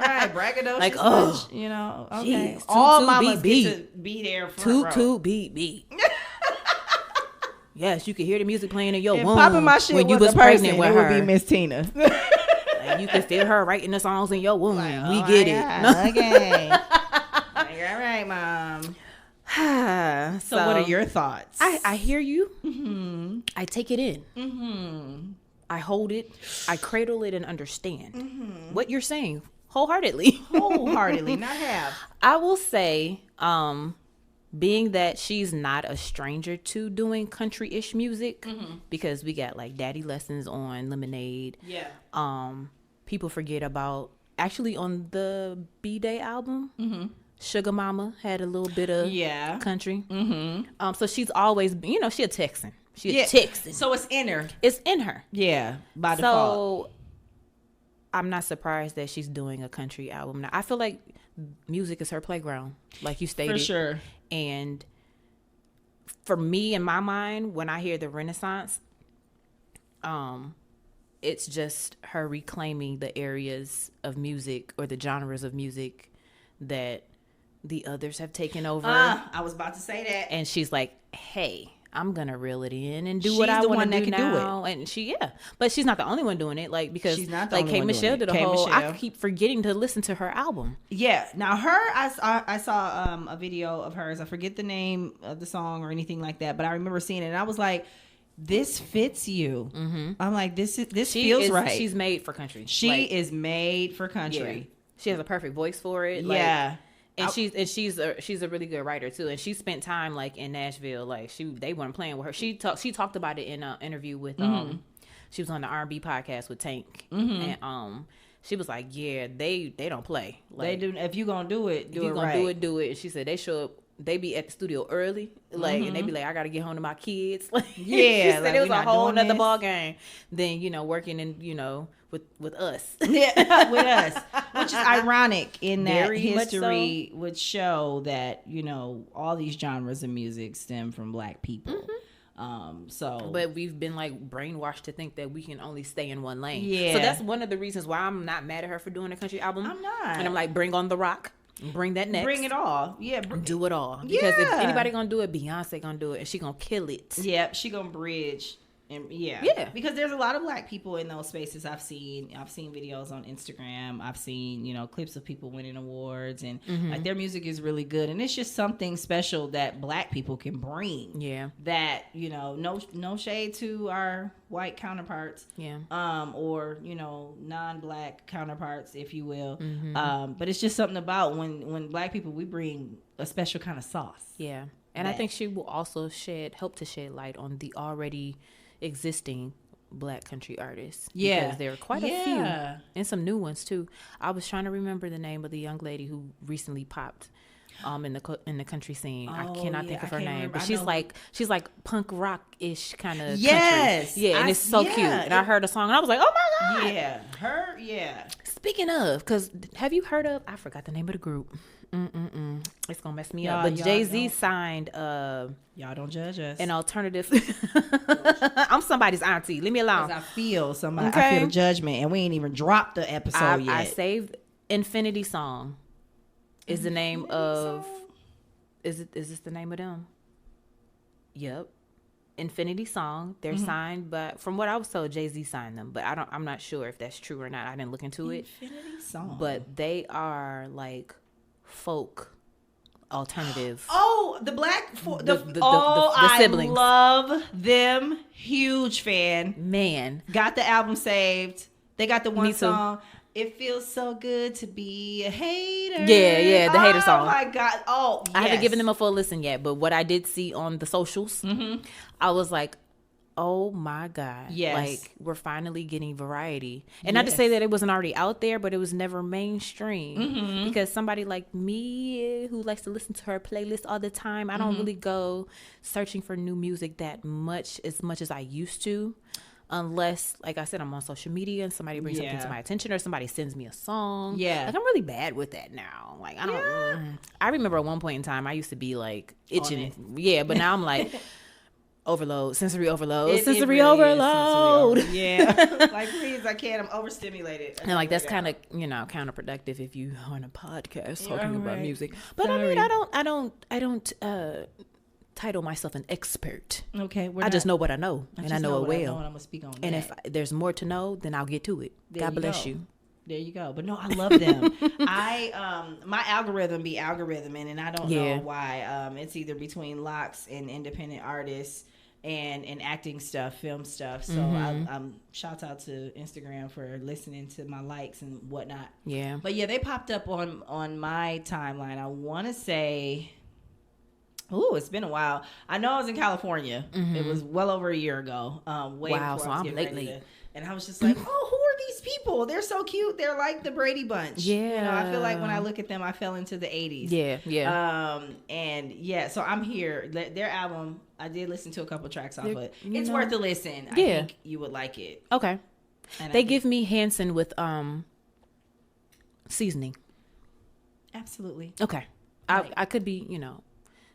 S2: Right, braggadocious.
S1: Like,
S2: okay.
S1: Geez,
S2: all mamas get to be there front row.
S1: Beat. Yes, you could hear the music playing in your womb
S2: popping my shit
S1: when you was
S2: person,
S1: pregnant with
S2: it
S1: her.
S2: Would be Miss Tina.
S1: Like, you could feel her writing the songs in your womb.
S2: Like,
S1: we get it.
S2: Okay. Like, all right, Mom. So what are your thoughts?
S1: I hear you. Mm-hmm. I take it in. Mm-hmm. I hold it. I cradle it and understand what you're saying wholeheartedly.
S2: Not half.
S1: I will say, being that she's not a stranger to doing country-ish music, because we got like Daddy Lessons on Lemonade. Yeah. People forget about actually on the B-Day album. Sugar Mama had a little bit of country. So she's always, she a Texan. She a Texan.
S2: So it's in her.
S1: It's in her.
S2: Yeah, by default.
S1: So I'm not surprised that she's doing a country album now. I feel like music is her playground, like you stated.
S2: For sure.
S1: And for me, in my mind, when I hear the Renaissance, it's just her reclaiming the areas of music or the genres of music that the others have taken over.
S2: I was about to say that.
S1: And she's like, hey, I'm gonna reel it in and do what I want to do now. And but she's not the only one doing it. Like, because
S2: she's not the
S1: like
S2: only
S1: K.
S2: one
S1: Michelle
S2: doing
S1: did
S2: it.
S1: a whole.
S2: Michelle.
S1: I keep forgetting to listen to her album.
S2: Yeah. Now I saw a video of hers. I forget the name of the song or anything like that, but I remember seeing it and I was like, this fits you. Mm-hmm. I'm like, this feels right.
S1: She's made for country.
S2: She is made for country.
S1: Yeah. She has a perfect voice for it.
S2: Yeah.
S1: And she's a really good writer too. And she spent time like in Nashville. Like they weren't playing with her. She talked about it in an interview with she was on the R&B podcast with Tank. Mm-hmm. And she was like, yeah, they don't play. Like,
S2: they do. If you gonna do it, do it right.
S1: Do it. And she said they show up. They be at the studio early, like, and they be like, I gotta get home to my kids. Like,
S2: yeah,
S1: she said
S2: like,
S1: it was a whole nother ball game than working in with us.
S2: Yeah, with us, which is ironic in that
S1: Very
S2: history would show that all these genres of music stem from Black people. Mm-hmm.
S1: But we've been like brainwashed to think that we can only stay in one lane.
S2: Yeah,
S1: so that's one of the reasons why I'm not mad at her for doing a country album.
S2: I'm not,
S1: and I'm like, bring on the rock. Bring that next.
S2: Bring it all. Yeah.
S1: Do it all. Because if anybody gonna do it, Beyonce gonna do it, and she gonna kill it.
S2: Yeah, she gonna bridge. And yeah. Because there's a lot of Black people in those spaces. I've seen videos on Instagram. I've seen clips of people winning awards, and like their music is really good. And it's just something special that Black people can bring. Yeah. That no shade to our white counterparts. Yeah. Or non-Black counterparts, if you will. Mm-hmm. But it's just something about when Black people, we bring a special kind of sauce.
S1: Yeah. And I think she will also help to shed light on the already existing Black country artists.
S2: Yeah.
S1: Because there are quite a few. And some new ones too. I was trying to remember the name of the young lady who recently popped in the country scene. I cannot think of her name. But she's like punk rock-ish kind of country. Yeah, and it's so cute. And I heard a song and I was like, oh my God.
S2: Yeah. Her, yeah.
S1: Speaking of, because have you heard of, I forgot the name of the group. It's gonna mess me up. But Jay-Z signed
S2: y'all don't judge us.
S1: An alternative. I'm somebody's auntie. Leave me alone.
S2: I feel the judgment, and we ain't even dropped the episode yet.
S1: I saved Infinity Song. Is the name of? Is this the name of them? Yep. Infinity Song. They're signed, but from what I was told, Jay-Z signed them. But I'm not sure if that's true or not. I didn't look into it.
S2: Infinity Song.
S1: But they are like folk alternative.
S2: Oh, the Black the siblings. I love them. Huge fan.
S1: Man,
S2: got the album saved. They got the one song. It feels so good to be a hater.
S1: Yeah, the hater song.
S2: Oh my God. Oh, yes.
S1: I haven't given them a full listen yet, but what I did see on the socials, I was like, oh my God.
S2: Yes.
S1: Like, we're finally getting variety. And not to say that it wasn't already out there, but it was never mainstream. Because somebody like me who likes to listen to her playlist all the time, I don't really go searching for new music as much as I used to. Unless, like I said, I'm on social media and somebody brings something to my attention or somebody sends me a song. Yeah. Like, I'm really bad with that now. Like, I don't... I remember at one point in time, I used to be, like, itching. Yeah, but now I'm like... Overload, sensory overload, sensory overload.
S2: Yeah, like please, I can't. I'm overstimulated.
S1: And like that's kind of counterproductive if you are on a podcast talking about music. But I mean, I don't title myself an expert.
S2: Okay,
S1: I just know what I know, and I know it well.
S2: And I'm gonna speak on
S1: and that. If there's more to know, then I'll get to it. God bless you.
S2: There you go. But no, I love them. My algorithm be algorithming, and I don't know why. It's either between locks and independent artists and acting stuff, film stuff. So I'm shouts out to Instagram for listening to my likes and whatnot.
S1: Yeah.
S2: But yeah, they popped up on my timeline. I want to say, it's been a while. I know I was in California. It was well over a year ago.
S1: Wow, so I'm late.
S2: And I was just like, who are these people? They're so cute. They're like the Brady Bunch.
S1: Yeah.
S2: I feel like when I look at them, I fell into the 80s.
S1: Yeah.
S2: And yeah, so I'm here. Their album, I did listen to a couple tracks off of it. It's worth a listen. I think you would like it.
S1: Okay.
S2: And
S1: They give me Hanson with seasoning.
S2: Absolutely.
S1: Okay. I could be,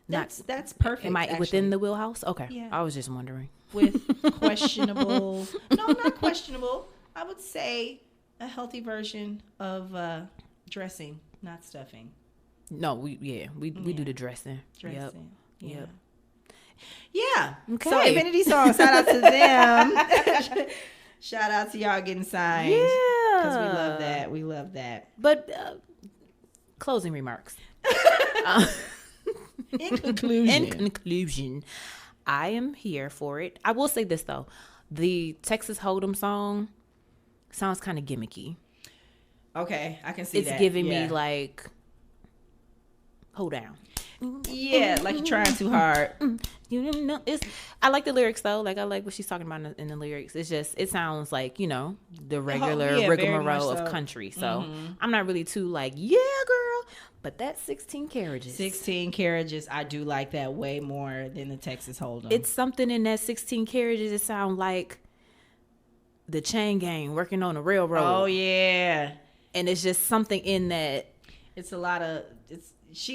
S2: That's perfect.
S1: Am I
S2: actually.
S1: within the wheelhouse? Okay.
S2: Yeah.
S1: I was just wondering.
S2: With questionable, no, not questionable. I would say a healthy version of dressing, not stuffing.
S1: No, we do the dressing.
S2: Dressing.
S1: Yep.
S2: Yeah.
S1: Okay.
S2: So Infinity Song, shout out to them. Shout out to y'all getting signed.
S1: Yeah.
S2: Because we love that. We love that.
S1: But closing remarks.
S2: In conclusion,
S1: I am here for it. I will say this though. The Texas Hold'em song sounds kind of gimmicky.
S2: Okay, I can see
S1: it's
S2: that.
S1: It's giving me like, hold down.
S2: Yeah, like you're trying too hard.
S1: I like the lyrics though. Like I like what she's talking about in the lyrics. It's just it sounds like the regular rigmarole of country. So I'm not really too like girl. But that's 16 carriages.
S2: 16 carriages. I do like that way more than the Texas Hold'em.
S1: It's something in that 16 carriages. It sounds like the chain gang working on a railroad.
S2: Oh yeah.
S1: And it's just something in that.
S2: It's a lot of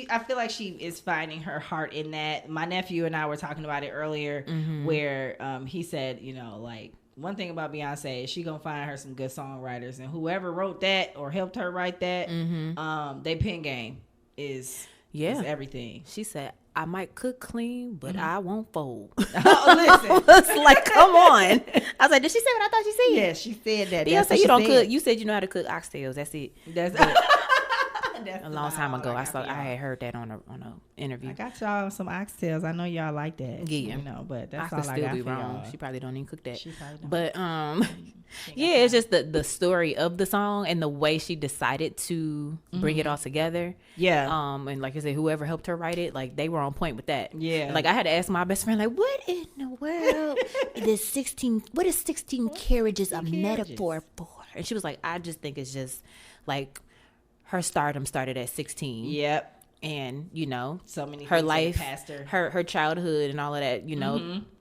S2: I feel like she is finding her heart in that. My nephew and I were talking about it earlier, where he said, like one thing about Beyonce is she gonna find her some good songwriters, and whoever wrote that or helped her write that, they pen game is everything.
S1: She said, I might cook clean, but I won't fold.
S2: Oh, listen.
S1: It's like, come on. I was like, did she say what I thought she said?
S2: Yeah, she said that.
S1: Beyonce, you don't cook. You said you know how to cook oxtails. That's it.
S2: That's it.
S1: A long time ago, I had heard that on a interview.
S2: I got y'all some oxtails. I know y'all like that.
S1: Yeah,
S2: but that's
S1: I
S2: all
S1: could
S2: I
S1: still
S2: got
S1: be
S2: for
S1: wrong.
S2: y'all.
S1: She probably don't even cook that.
S2: She probably don't.
S1: But it's just the story of the song and the way she decided to bring it all together.
S2: Yeah.
S1: And like I said, whoever helped her write it, like they were on point with that.
S2: Yeah.
S1: Like I had to ask my best friend, like, what in the world is 16? What is 16 carriages a metaphor for? And she was like, I just think it's just like. Her stardom started at 16.
S2: Yep.
S1: And,
S2: so many
S1: her
S2: things
S1: life,
S2: passed
S1: her childhood and all of that,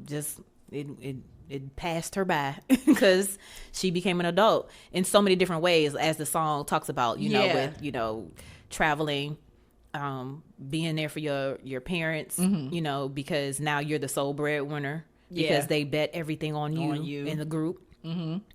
S1: just it passed her by because she became an adult in so many different ways, as the song talks about, with, traveling, being there for your parents, because now you're the sole breadwinner because they bet everything on you in the group.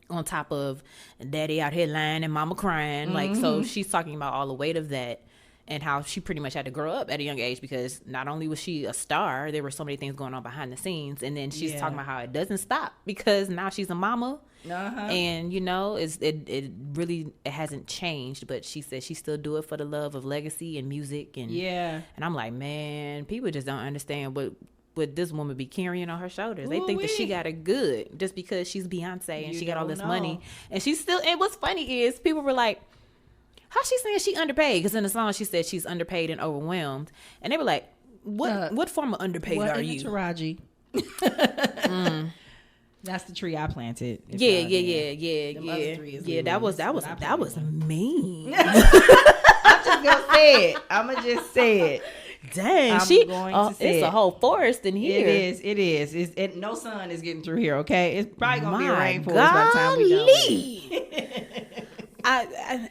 S1: On top of daddy out here lying and mama crying. Like, so she's talking about all the weight of that and how she pretty much had to grow up at a young age because not only was she a star, there were so many things going on behind the scenes. And then she's talking about how it doesn't stop because now she's a mama. And, it really hasn't changed. But she said she still do it for the love of legacy and music. And I'm like, man, people just don't understand what this woman be carrying on her shoulders. They think that she got it good just because she's Beyonce and she got all this money. And she's still, and what's funny is people were like, how she saying she underpaid? Because in the song she said she's underpaid and overwhelmed. And they were like, what form of underpaid are you?
S2: Taraji. That's the tree I planted.
S1: Yeah. That was mean.
S2: I'm just gonna say it. I'ma just say it.
S1: Dang, it's a whole forest in here.
S2: It is. No sun is getting through here, okay? It's probably going to be a rainforest by the time we done.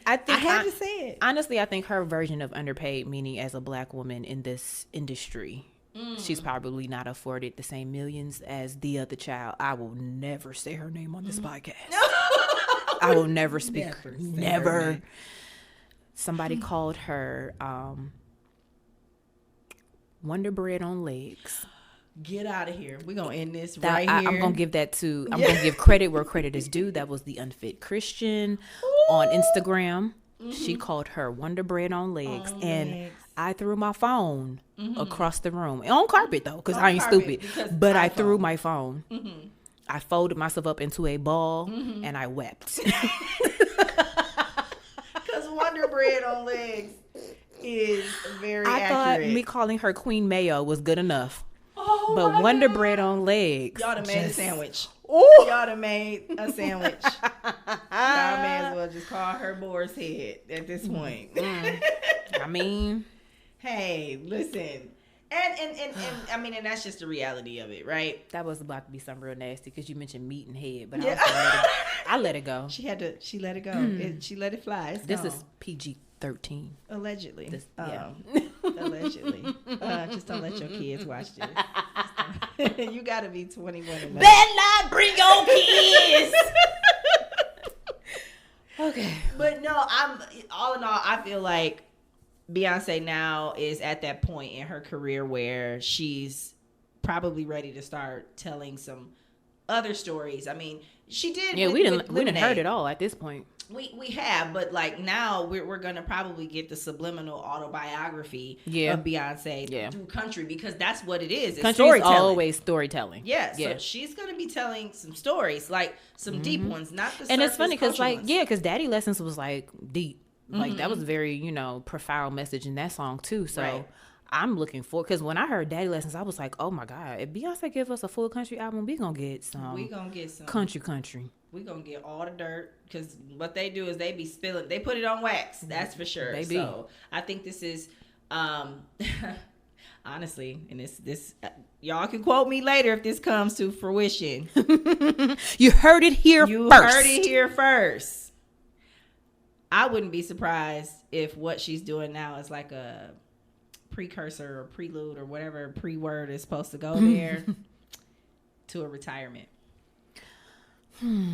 S2: I think I had to say it.
S1: Honestly, I think her version of underpaid, meaning as a black woman in this industry, she's probably not afforded the same millions as the other child. I will never say her name on this podcast. I will never speak. Never. Somebody called her... Wonder Bread on legs.
S2: Get out of here. We're going to end this here.
S1: I'm going to give that to, I'm going to give credit where credit is due. That was the Unfit Christian on Instagram. She called her Wonder Bread on legs. I threw my phone across the room. On carpet, though, because I ain't stupid. But I threw my phone. I folded myself up into a ball, and I wept.
S2: Because Wonder Bread on legs is very accurate.
S1: I thought me calling her Queen Mayo was good enough. But Wonder Bread on legs.
S2: Y'all done made a sandwich. Y'all done made a sandwich. Y'all may as well just call her Boar's Head at this point.
S1: I mean.
S2: Hey, listen. And I mean, and that's just the reality of it, right?
S1: That was about to be something real nasty because you mentioned meat and head, but I let it go.
S2: She let it go. She let it fly. It's
S1: This
S2: gone.
S1: is PG-13.
S2: Allegedly.
S1: Yeah.
S2: Allegedly. Just don't let your kids watch this. You got to be 21 and up.
S1: Better not bring your kids. Okay.
S2: But no, all in all, I feel like Beyonce now is at that point in her career where she's probably ready to start telling some other stories. I mean, she did.
S1: Yeah, we didn't heard it all at this point.
S2: We have, but like now we're gonna probably get the subliminal autobiography of Beyonce through country, because that's what it is. It's
S1: country
S2: storytelling.
S1: is always storytelling.
S2: Yeah, so she's gonna be telling some stories, like some deep ones, not the.
S1: And it's funny because
S2: ones.
S1: because Daddy Lessons was like deep, like that was very profound message in that song too. So I'm looking for, because when I heard Daddy Lessons, I was like, oh my God, if Beyonce give us a full country album, we gonna get some. Country.
S2: We gonna get all the dirt, because what they do is they be spilling. They put it on wax. That's for sure. Baby. So I think this is, honestly, and this y'all can quote me later if this comes to fruition.
S1: You heard it here
S2: first. I wouldn't be surprised if what she's doing now is like a precursor or prelude or whatever pre-word is supposed to go there to a retirement.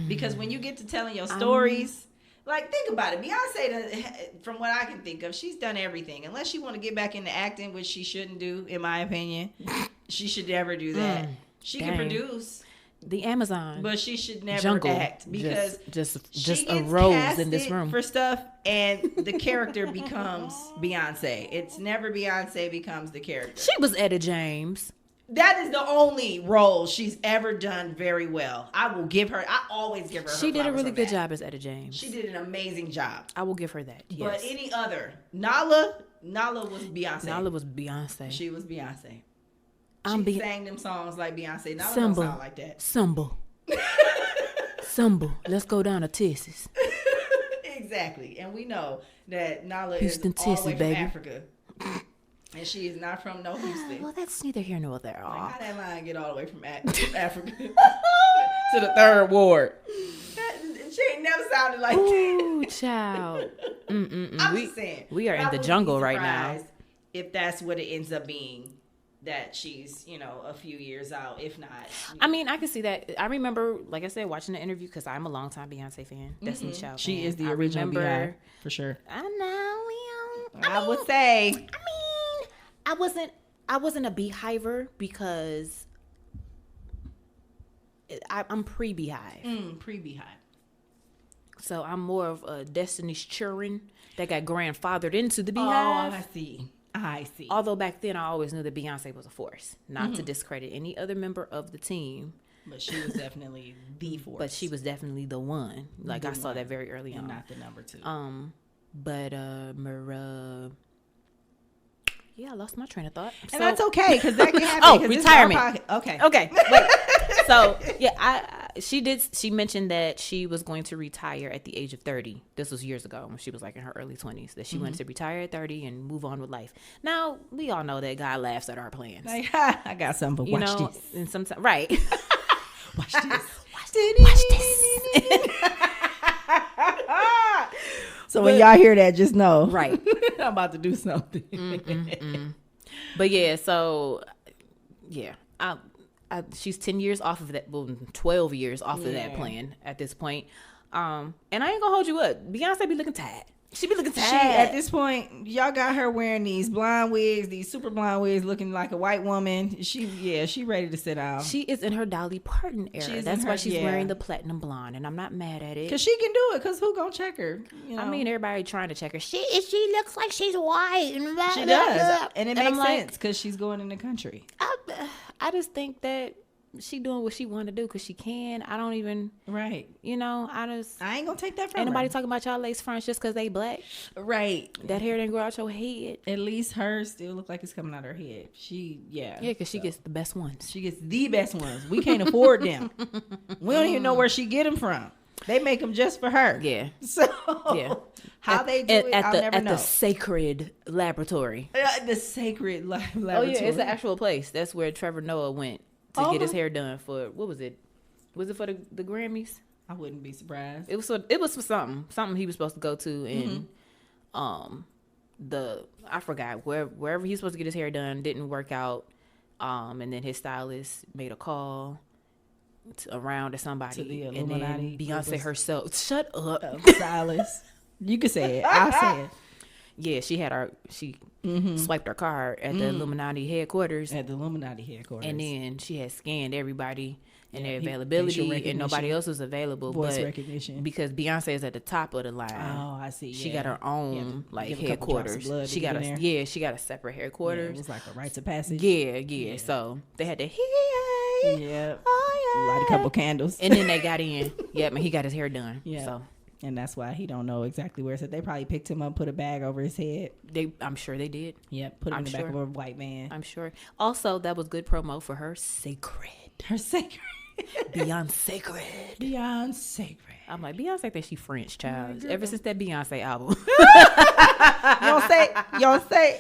S2: Because when you get to telling your stories, like, think about it. Beyonce, from what I can think of, she's done everything. Unless she want to get back into acting, which she shouldn't do, in my opinion. She should never do that. She can produce.
S1: The Amazon.
S2: But she should never
S1: jungle
S2: act, because
S1: just
S2: she
S1: arose in this room
S2: for stuff, and the character becomes Beyonce. It's never Beyonce becomes the character.
S1: She was Etta James.
S2: That is the only role she's ever done very well. I always give her
S1: She did a really good job as Etta James.
S2: She did an amazing job.
S1: I will give her that. Yes.
S2: But any other, Nala was Beyonce.
S1: Nala was Beyonce.
S2: She was Beyonce. She sang them songs like Beyonce. Nala don't sound like that.
S1: Symbol. Let's go down to Texas.
S2: Exactly. And we know that Nala
S1: Houston,
S2: is all the way
S1: baby.
S2: from Africa. And she is not from no Houston.
S1: Well, that's neither here nor there.
S2: Like, how that line get all the way from Africa to the third ward? She ain't never sounded like that.
S1: Ooh, child.
S2: I'm just saying.
S1: We are in the jungle right now.
S2: If that's what it ends up being, that she's, a few years out, if not.
S1: I mean, I can see that. I remember, like I said, watching the interview, because I'm a longtime Beyonce fan. Destiny Child
S2: She
S1: fan.
S2: is the original Beyonce, for sure.
S1: I know.
S2: I would say.
S1: I wasn't a beehiver, because I'm pre-beehive.
S2: Pre-beehive.
S1: So I'm more of a Destiny's children that got grandfathered into the beehive.
S2: Oh, I see.
S1: Although back then I always knew that Beyonce was a force. Not to discredit any other member of the team.
S2: But she was definitely the force.
S1: But she was definitely the one. Like, I saw that very early on.
S2: Not the number two.
S1: Yeah, I lost my train of thought.
S2: And that's okay, because that can happen.
S1: Retirement.
S2: Okay.
S1: Wait. So, yeah, she mentioned that she was going to retire at the age of 30. This was years ago when she was like in her early 20s, that she wanted to retire at 30 and move on with life. Now, we all know that God laughs at our plans.
S2: Like, I got something, but watch this.
S1: And sometimes, right.
S2: Watch this.
S1: Watch this.
S2: So when y'all hear that, just know.
S1: Right.
S2: I'm about to do something.
S1: But yeah, so, yeah. She's 10 years off of that, 12 years off of that plan at this point. And I ain't gonna hold you up. Beyonce be looking tired. She be looking tired.
S2: At this point, y'all got her wearing these blonde wigs, these super blonde wigs, looking like a white woman. She ready to sit down.
S1: She is in her Dolly Parton era. That's why she's wearing the platinum blonde, and I'm not mad at it.
S2: Because she can do it, because who gonna check her?
S1: I mean, everybody trying to check her. She looks like she's white.
S2: She does. And it makes sense, because she's going in the country.
S1: I just think that she doing what she want to do because she can. I don't even
S2: I
S1: ain't
S2: gonna take that from
S1: ain't nobody
S2: her.
S1: talking about y'all lace fronts just because they black. That hair didn't grow out your head.
S2: At least hers still look like it's coming out her head.
S1: Because she gets the best ones.
S2: She gets the best ones. We can't afford them. We don't even know where she get them from. They make them just for her. So how they do it, I'll never know.
S1: At the Sacred Laboratory.
S2: The Sacred Laboratory.
S1: Oh yeah, it's an actual place. That's where Trevor Noah went to get his hair done for, what was it? Was it for the Grammys?
S2: I wouldn't be surprised.
S1: It was for something he was supposed to go to, and I forgot wherever he was supposed to get his hair done didn't work out, and then his stylist made a call around to somebody,
S2: to the Illuminati,
S1: and then Beyonce herself. Shut up,
S2: stylist. You can say it. I'll say it.
S1: Yeah, she swiped her card at the Illuminati headquarters.
S2: And
S1: then she had scanned everybody and their availability, and nobody else was available.
S2: Voice recognition.
S1: Because Beyonce is at the top of the line.
S2: Oh, I see.
S1: She got her own headquarters. She got a separate headquarters.
S2: Yeah, it was like a rites of passage.
S1: Yeah. So they had to
S2: light a couple candles,
S1: and then they got in. Yep, and he got his hair done.
S2: Yeah.
S1: So.
S2: And that's why he don't know exactly where it's at. They probably picked him up, put a bag over his head.
S1: I'm sure they did.
S2: Yep, put him in the back of a white van.
S1: I'm sure. Also, that was good promo for her sacred. Beyond sacred.
S2: Beyond sacred.
S1: I'm like, Beyonce thinks she French, child. Ever since that Beyonce album.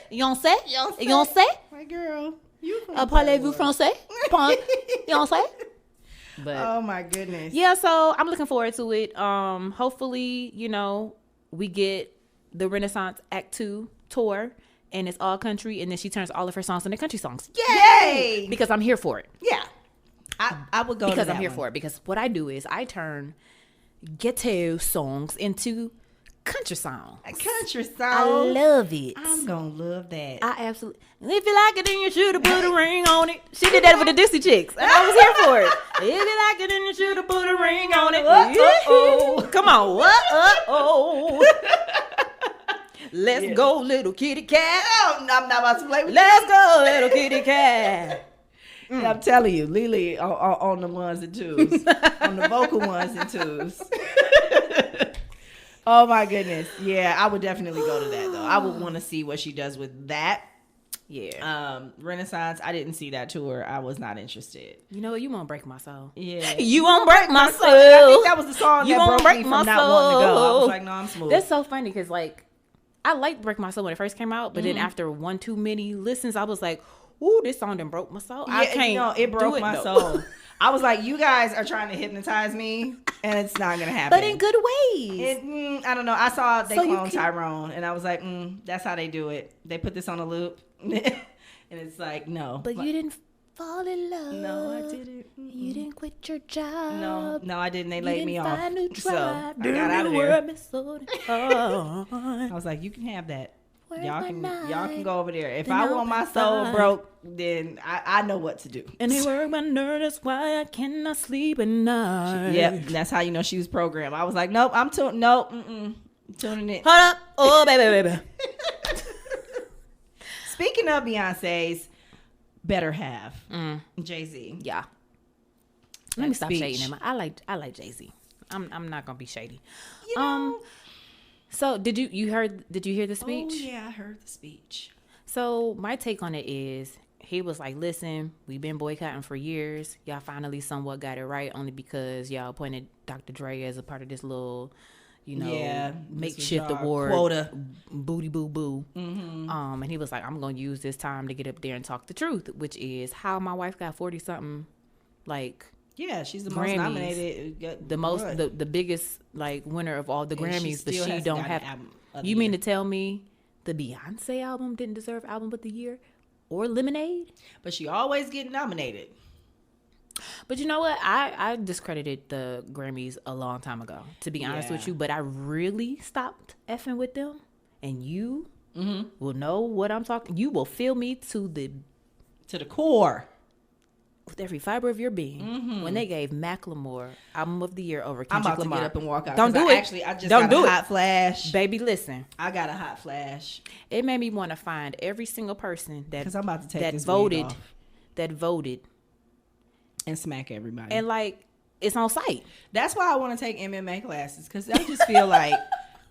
S1: Beyonce.
S2: My girl.
S1: Parlez-vous français? Beyonce. But
S2: oh my goodness.
S1: Yeah, so I'm looking forward to it. Hopefully, we get the Renaissance Act 2 tour, and it's all country, and then she turns all of her songs into country songs.
S2: Yay!
S1: Because I'm here for it.
S2: Yeah. I would go
S1: because
S2: to that
S1: I'm here
S2: one.
S1: for it. Because what I do is I turn ghetto songs into country songs.
S2: Country songs.
S1: I love it.
S2: I'm gonna love that.
S1: I absolutely. If you like it, then you should have put a ring on it. She did that with the Dixie Chicks, and I was here for it. If you like it, then you should have put a ring on it. Uh-oh. Come on, what? Uh-oh. Let's go, little kitty cat.
S2: Oh, I'm not about to play with
S1: Let's go, little kitty cat.
S2: Yeah, I'm telling you, LiLi on the ones and twos, on the vocal ones and twos. Oh my goodness. Yeah, I would definitely go to that though. I would want to see what she does with that.
S1: Yeah.
S2: Renaissance, I didn't see that tour. I was not interested.
S1: You know what? You won't break my soul.
S2: Yeah.
S1: You won't break my soul.
S2: I think that was the song
S1: you
S2: that
S1: won't
S2: broke
S1: break
S2: me
S1: my
S2: from
S1: soul.
S2: not wanting to go. I was like, no, I'm smooth.
S1: That's so funny because I liked Break My Soul when it first came out, but then after one too many listens, I was like, ooh, this song done broke my soul.
S2: Yeah,
S1: I can't.
S2: it broke my soul. I was like, you guys are trying to hypnoptize me, and it's not gonna happen.
S1: But in good ways.
S2: I don't know. I saw they cloned Tyrone, and I was like, that's how they do it. They put this on a loop, and it's like, no.
S1: But you didn't fall in love.
S2: No, I didn't.
S1: You didn't quit your job.
S2: No, I didn't. They laid me off.
S1: Find a new
S2: So I
S1: tribe.
S2: got out of there.
S1: I
S2: I was like, you can have that.
S1: Where's
S2: Y'all
S1: my
S2: can go over there. If
S1: Then
S2: I
S1: I'll
S2: want my
S1: be
S2: soul
S1: fine.
S2: broke, then I know what to do.
S1: And they work my nerves, that's why I cannot sleep at night.
S2: Yep, that's how you know she was programmed. I was like, nope, I'm tuning it.
S1: Hold up. Oh, baby.
S2: Speaking of Beyonce's better half, Jay-Z.
S1: Yeah. Let me stop
S2: speech.
S1: shading him. I like Jay-Z. I'm not gonna be shady.
S2: You know,
S1: So did you hear the speech?
S2: Oh yeah, I heard the speech.
S1: So my take on it is he was like, listen, we've been boycotting for years. Y'all finally somewhat got it right, only because y'all appointed Dr. Dre as a part of this little, makeshift award
S2: quota.
S1: Booty boo boo. And he was like, I'm gonna use this time to get up there and talk the truth, which is how my wife got 40 something
S2: Yeah, she's the
S1: Grammys,
S2: most nominated.
S1: the biggest winner of all the
S2: And
S1: Grammys, but she don't have. You mean to tell me the Beyonce album didn't deserve album of the year or Lemonade?
S2: But she always get nominated.
S1: But you know what? I discredited the Grammys a long time ago, to be honest with you. But I really stopped effing with them, and you will know what I'm talking. You will feel me to the
S2: core.
S1: With every fiber of your being, when they gave Macklemore album of the year over Kendrick
S2: I'm about
S1: Lamar.
S2: to get up and walk out.
S1: Don't do it.
S2: Actually, I just
S1: Don't
S2: got
S1: do
S2: a
S1: it.
S2: hot flash.
S1: Baby, listen.
S2: I got a hot flash.
S1: It made me want to find every single person that
S2: I'm about to take
S1: that
S2: this
S1: voted,
S2: wig off.
S1: that voted,
S2: And smack everybody.
S1: and it's on site.
S2: That's why I want to take MMA classes, because I just feel like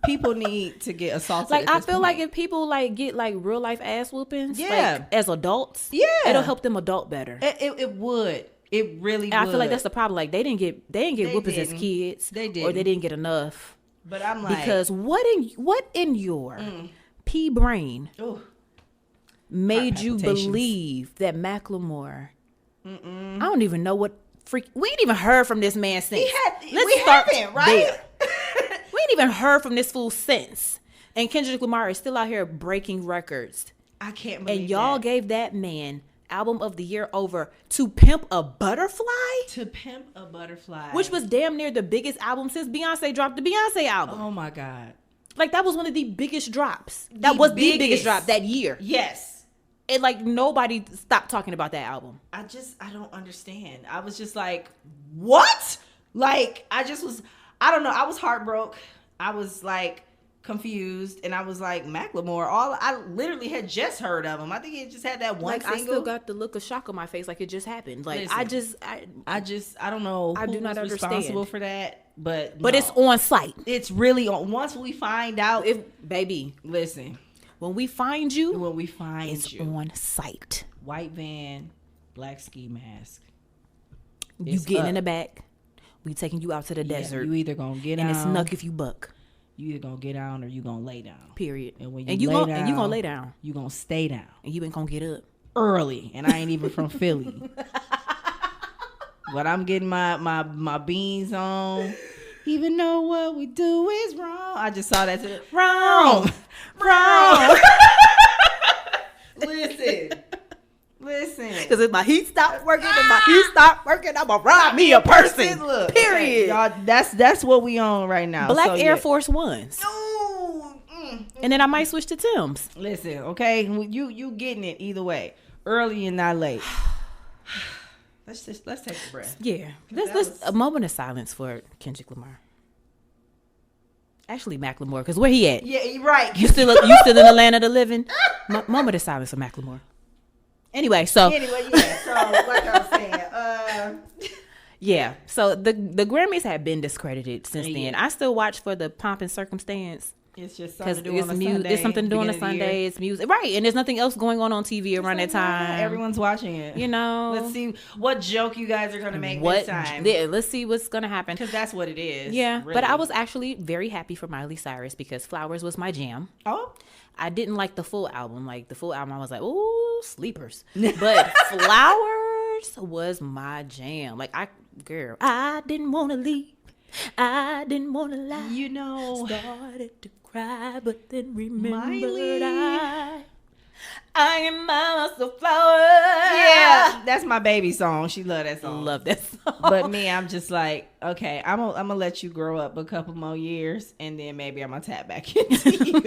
S2: people need to get assaulted.
S1: I feel like if people get real life ass whoopings, as adults, it'll help them adult better.
S2: It would. It really would.
S1: I feel like that's the problem. They didn't get whoopings as kids.
S2: They did,
S1: or they didn't get enough.
S2: But I'm like,
S1: because what in your pea brain made you believe that Macklemore? I don't even know what We ain't even heard from this man since.
S2: We haven't, right?
S1: We ain't even heard from this fool since. And Kendrick Lamar is still out here breaking records.
S2: I can't believe
S1: And y'all gave that man album of the year over To Pimp a Butterfly?
S2: To Pimp a Butterfly.
S1: Which was damn near the biggest album since Beyonce dropped the Beyonce album.
S2: Oh my God.
S1: Like, that was one of the biggest drops. That was the biggest drop that year.
S2: Yes.
S1: And like, nobody stopped talking about that album.
S2: I don't understand. I was just like, what? Like, I don't know. I was heartbroken. I was like confused. And I was like, Macklemore, I literally had just heard of him. I think he just had that one single.
S1: I still got the look of shock on my face like it just happened. Like,
S2: listen, I don't know
S1: I do not understand.
S2: Responsible for that. But
S1: no. It's on site.
S2: It's really on. Once we find out.
S1: Baby.
S2: Listen.
S1: When we find you.
S2: It's
S1: on site.
S2: White van, black ski mask.
S1: You getting in the back. We taking you out to the desert.
S2: You either gonna get
S1: and
S2: down.
S1: it's snuck if you buck.
S2: You either gonna get down or you gonna lay down.
S1: Period.
S2: And when
S1: you gonna lay down.
S2: You gonna stay down.
S1: And you ain't gonna get up.
S2: Early. And I ain't even from Philly. But I'm getting my beans on. Even though what we do is wrong. I just saw that today. Wrong. Listen.
S1: Because if my heat stopped working, I'm gonna rob me a person.
S2: Look,
S1: period.
S2: Okay, y'all, that's what we on right now.
S1: Black Air Force Ones.
S2: No.
S1: And then I might switch to Tim's.
S2: Listen, okay, you getting it either way, early and not late. let's take a breath.
S1: Yeah, let's a moment of silence for Kendrick Lamar. Actually, Macklemore, because where he at?
S2: Yeah, you're right.
S1: You still in the land of the living? Moment of silence for Macklemore. Anyway, yeah. So
S2: like I was saying,
S1: yeah. So the Grammys have been discredited since then. I still watch for the pomp and circumstance.
S2: It's just something to do on a
S1: Sunday. It's something to do on a Sunday. It's music, right? And there's nothing else going on TV around that time.
S2: Everyone's watching it.
S1: You know.
S2: Let's see what joke you guys are gonna make this time.
S1: Yeah, let's see what's gonna happen.
S2: Because that's what it is.
S1: Yeah,
S2: really.
S1: But I was actually very happy for Miley Cyrus because Flowers was my jam.
S2: Oh.
S1: I didn't like the full album. Like the full album, I was like, ooh, sleepers. But Flowers was my jam. Like I didn't want to leave. I didn't want to lie.
S2: You know,
S1: started to cry, but then remembered
S2: Miley.
S1: I am my flower.
S2: Yeah, that's my baby song. She love that song.
S1: Love that song.
S2: But me, I'm just like, okay, I'm gonna let you grow up a couple more years, and then maybe I'm gonna tap back into you.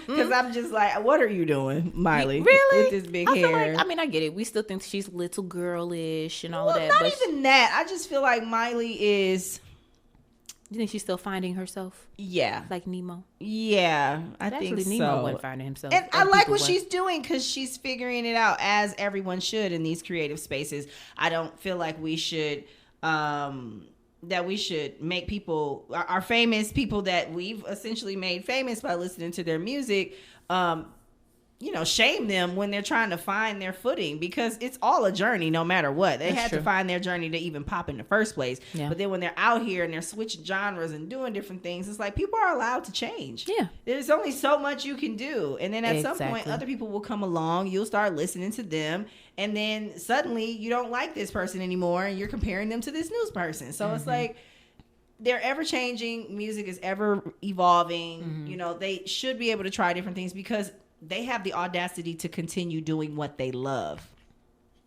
S2: Because I'm just like, what are you doing, Miley?
S1: Really?
S2: With this big hair.
S1: I get it. We still think she's little girlish and all of that.
S2: Not even that. I just feel like Miley is.
S1: You think she's still finding herself?
S2: Yeah.
S1: Like Nemo?
S2: Yeah, I think so.
S1: Nemo wasn't finding himself.
S2: And I like what she's doing because she's figuring it out, as everyone should in these creative spaces. I don't feel like we should, make people, our famous people that we've essentially made famous by listening to their music, shame them when they're trying to find their footing, because it's all a journey no matter what. They had to find their journey to even pop in the first place. Yeah. But then when they're out here and they're switching genres and doing different things, it's like people are allowed to change.
S1: Yeah.
S2: There's only so much you can do. And then at some point, other people will come along, you'll start listening to them, and then suddenly you don't like this person anymore and you're comparing them to this news person. So it's like, they're ever changing. Music is ever evolving. They should be able to try different things because they have the audacity to continue doing what they love.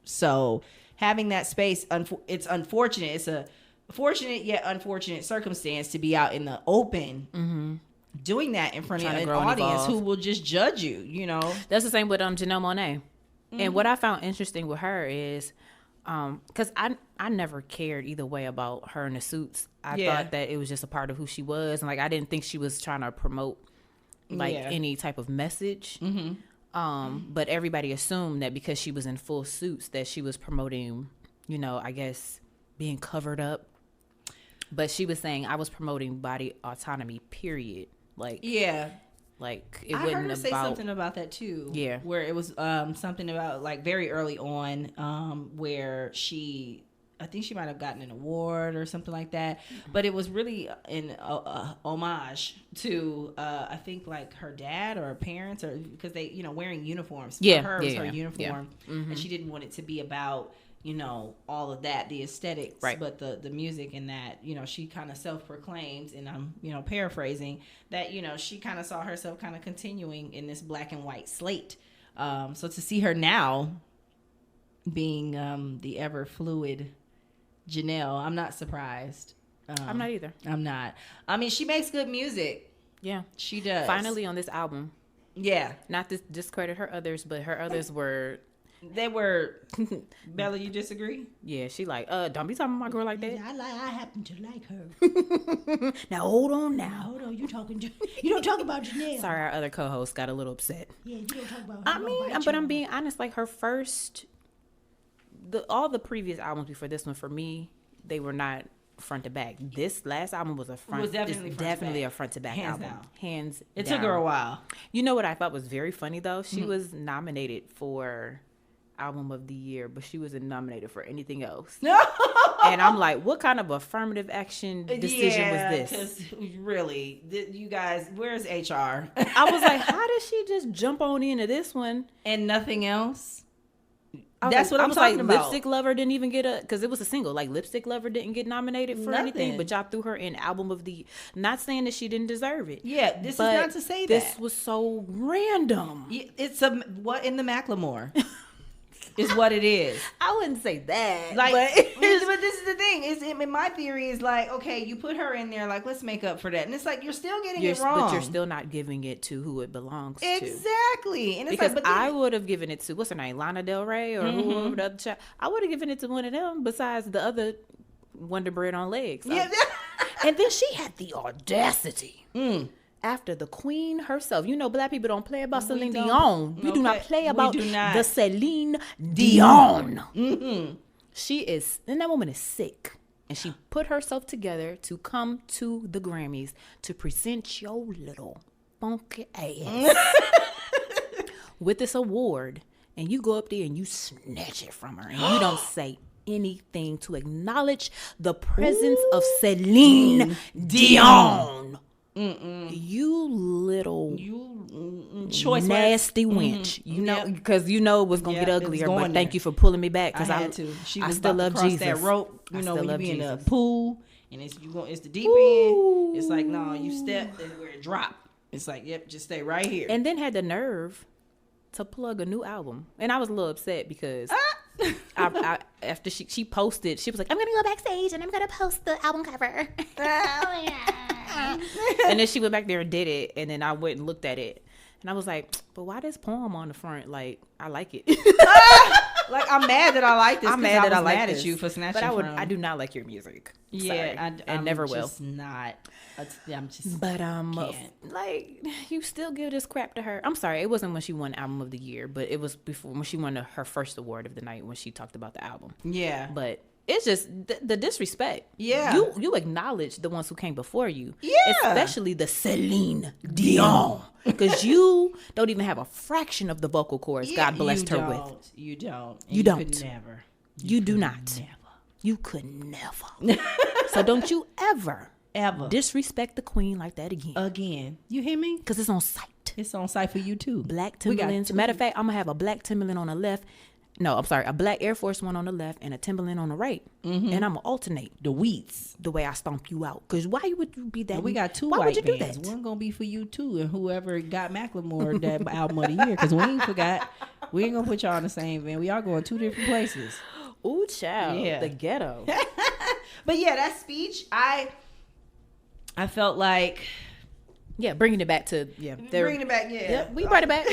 S2: So having that space, it's unfortunate. It's a fortunate yet unfortunate circumstance to be out in the open doing that in front of an audience who will just judge you,
S1: That's the same with Janelle Monáe. And what I found interesting with her is, because I never cared either way about her in the suits. I thought that it was just a part of who she was. And I didn't think she was trying to promote any type of message. But everybody assumed that because she was in full suits that she was promoting, I guess being covered up. But she was saying I was promoting body autonomy, period. It
S2: I
S1: wasn't
S2: heard her say something about that too.
S1: Yeah.
S2: Where it was something about very early on where I think she might have gotten an award or something like that, but it was really an homage to I think her dad or her parents, or because they wearing uniforms. For her, it was her uniform, and she didn't want it to be about you know, all of that, the aesthetics,
S1: right.
S2: but the music and that, you know, she kind of self-proclaims, and I'm, you know, paraphrasing, that, you know, she kind of saw herself kind of continuing in this black and white slate. So to see her now being the ever fluid Janelle, I'm not surprised.
S1: I'm not either.
S2: I'm not. I mean, she makes good music.
S1: Yeah.
S2: She does.
S1: Finally on this album.
S2: Yeah.
S1: Not to discredit her others, but her others were...
S2: They were... Bella, you disagree?
S1: Yeah, she like, don't be talking about my girl like that.
S2: I happen to like her.
S1: Now, hold on now.
S2: Hold on, you don't talk about Janelle.
S1: Sorry, our other co-host got a little upset.
S2: Yeah, you don't talk about her.
S1: I mean, but I'm being honest, like her first... all the previous albums before this one, for me, they were not front to back. This last album was a front.
S2: It was definitely
S1: a front to back album.
S2: Down.
S1: Hands
S2: It
S1: down.
S2: took her a while.
S1: You know what I thought was very funny though? She was nominated for Album of the Year, but she wasn't nominated for anything else.
S2: No.
S1: And I'm like, what kind of affirmative action decision was this?
S2: Because really, you guys, where's HR?
S1: I was like, how did she just jump on into this one
S2: and nothing else?
S1: That's what I'm talking about.
S2: Lipstick
S1: Lover didn't even get because it was a single. Like Lipstick Lover didn't get nominated for anything, but y'all threw her in Album of the. Not saying that she didn't deserve it.
S2: Yeah, this is not to say that
S1: this was so random.
S2: It's what in the Macklemore is what it is.
S1: I wouldn't say that.
S2: Like,
S1: but
S2: this is the thing. Is my theory is like, okay, you put her in there, like, let's make up for that, and it's like you're still getting it wrong,
S1: but you're still not giving it to who it belongs to.
S2: Exactly, and it's
S1: because
S2: like,
S1: I would have given it to what's her name, Lana Del Rey, or whoever the other child. I would have given it to one of them besides the other Wonder Bread on legs.
S2: Yeah.
S1: And then she had the audacity. After the queen herself. You know, black people don't play about Celine Dion. We do not play about the Celine Dion. Mm-hmm. She is, and that woman is sick. And she put herself together to come to the Grammys to present your little funky ass with this award. And you go up there and you snatch it from her. And you don't say anything to acknowledge the presence of Celine Dion. You little
S2: choice
S1: nasty wench. You know, because you know it was gonna get uglier. But thank you for pulling me back because I had to. She was still love Jesus.
S2: That rope, you know, when you be in a pool and it's the deep end. It's like, no, you step and where it drop. It's like, yep, just stay right here.
S1: And then had the nerve to plug a new album, and I was a little upset because I after she posted, she was like, I'm gonna go backstage and I'm gonna post the album cover. Oh yeah. And then she went back there and did it, and then I went and looked at it, and I was like, but why this poem on the front? Like, I like it.
S2: Like, I'm mad that I like this.
S1: I'm mad that I like
S2: mad at you for snatching.
S1: But I do not like your music.
S2: Yeah,
S1: I never will.
S2: I'm just.
S1: But like, you still give this crap to her. I'm sorry, it wasn't when she won Album of the Year, but it was before when she won her first award of the night when she talked about the album.
S2: Yeah,
S1: but it's just the disrespect.
S2: Yeah,
S1: you acknowledge the ones who came before you.
S2: Yeah,
S1: especially the Celine Dion, because you don't even have a fraction of the vocal cords God blessed her with.
S2: You don't.
S1: You don't.
S2: Could never.
S1: You do not.
S2: Never.
S1: You could never. So don't you ever disrespect the queen like that again.
S2: You hear me?
S1: Because it's on site.
S2: It's on site for you too.
S1: Black Timberlands. Matter of fact, I'm gonna have a black Timberland on the left. No, I'm sorry, a black Air Force One on the left and a Timberland on the right. And I'm gonna alternate
S2: the wheats
S1: the way I stomp you out. Because why would you be that?
S2: And we got two
S1: why
S2: white
S1: would you
S2: bands.
S1: do that?
S2: One gonna be for you too, and whoever got Macklemore that album of the year. Because we ain't gonna put y'all in the same van. We are going two different places.
S1: Ooh, child. Yeah. The ghetto.
S2: But yeah, that speech, I felt like.
S1: Yeah, bringing it back to
S2: bringing it back. Yeah,
S1: yep, we brought it back,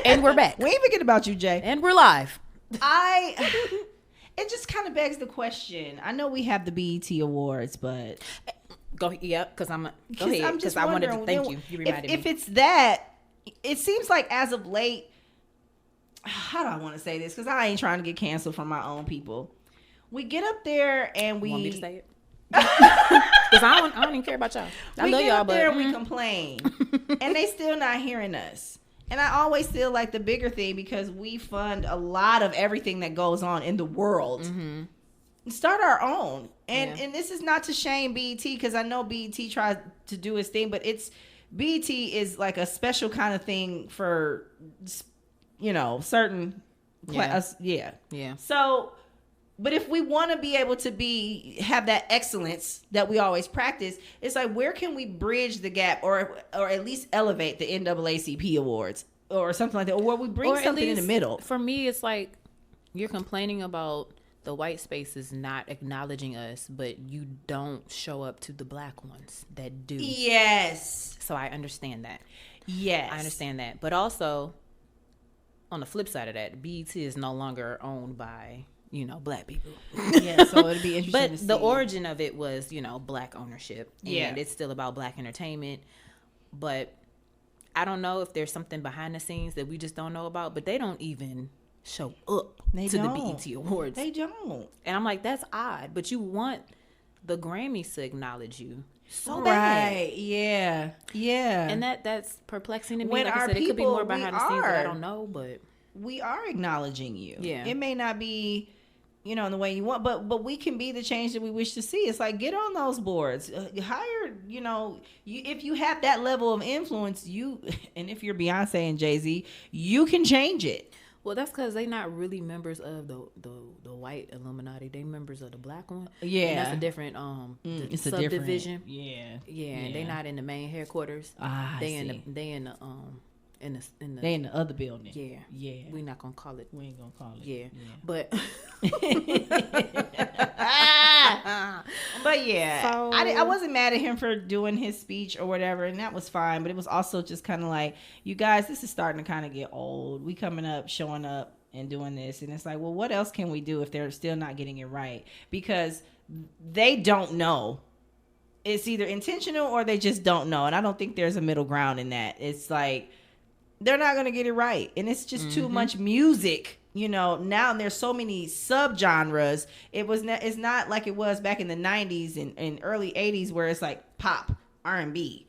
S1: and we're back.
S2: We ain't forget about you, Jay,
S1: and we're live.
S2: It just kind of begs the question. I know we have the BET Awards, but
S1: go because I'm go ahead because I wanted to thank you. You reminded me.
S2: If it's that, it seems like as of late. How do I want to say this? Because I ain't trying to get canceled from my own people. We get up there and we.
S1: Want me to say it? Because I don't even care about y'all. I love y'all, but
S2: and we complain, and they still not hearing us. And I always feel like the bigger thing, because we fund a lot of everything that goes on in the world. Start our own, and this is not to shame BET, because I know BET tries to do its thing, but BET is like a special kind of thing for certain. Yeah. So But if we want to be able to have that excellence that we always practice, it's like, where can we bridge the gap or at least elevate the NAACP awards or something like that, or where we bring something in the middle?
S1: For me, it's like you're complaining about the white spaces not acknowledging us, but you don't show up to the black ones that do.
S2: Yes.
S1: So I understand that.
S2: Yes.
S1: I understand that. But also, on the flip side of that, BET is no longer owned by, black people.
S2: Yeah, so it'd be interesting
S1: but
S2: to see.
S1: the origin of it was, black ownership.
S2: Yeah.
S1: And it's still about black entertainment. But I don't know if there's something behind the scenes that we just don't know about, but they don't even show up the BET Awards.
S2: They don't.
S1: And I'm like, that's odd. But you want the Grammys to acknowledge you so
S2: bad.
S1: Right.
S2: Yeah. Yeah.
S1: And that's perplexing to me.
S2: When
S1: like I said, it could be more behind the scenes that I don't know, but
S2: we are acknowledging you.
S1: Yeah.
S2: It may not be, in the way you want, but we can be the change that we wish to see. It's like, get on those boards. Hire, if you have that level of influence, and if you're Beyonce and Jay-Z, you can change it.
S1: Well, that's because they're not really members of the white Illuminati. They members of the black one.
S2: Yeah,
S1: and that's a different
S2: it's
S1: subdivision.
S2: A different,
S1: yeah. And they're not in the main headquarters. They in the
S2: other building.
S1: Yeah. We're not gonna call it.
S2: We ain't gonna call it.
S1: Yeah. But
S2: but yeah,
S1: so,
S2: I wasn't mad at him for doing his speech or whatever, and that was fine. But it was also just kind of like, you guys, this is starting to kind of get old. We coming up, showing up, and doing this, and it's like, well, what else can we do if they're still not getting it right? Because they don't know. It's either intentional or they just don't know, and I don't think there's a middle ground in that. It's like, they're not going to get it right. And it's just too much music, now there's so many subgenres. It's not like it was back in the 90s and early 80s where it's like pop, R&B,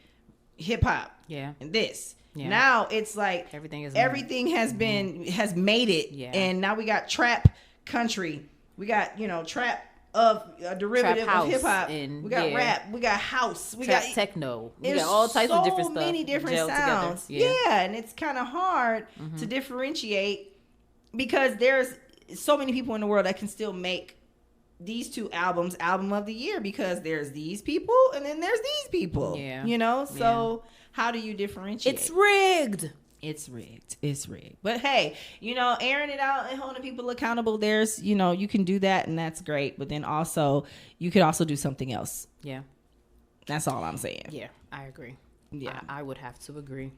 S2: hip hop, and this. Yeah. Now it's like everything has made it. Yeah. And now we got trap country. We got, trap of a derivative of hip hop. We got rap. We got house. We got
S1: techno. We got all types of different stuff.
S2: So many different sounds. Yeah, and it's kind of hard to differentiate because there's so many people in the world that can still make these two albums album of the year because there's these people and then there's these people. Yeah. So how do you differentiate?
S1: It's rigged.
S2: It's rigged. But hey, airing it out and holding people accountable, there's, you can do that and that's great. But then also, you could also do something else. Yeah. That's all I'm saying.
S1: Yeah, I agree.
S2: Yeah.
S1: I would have to agree.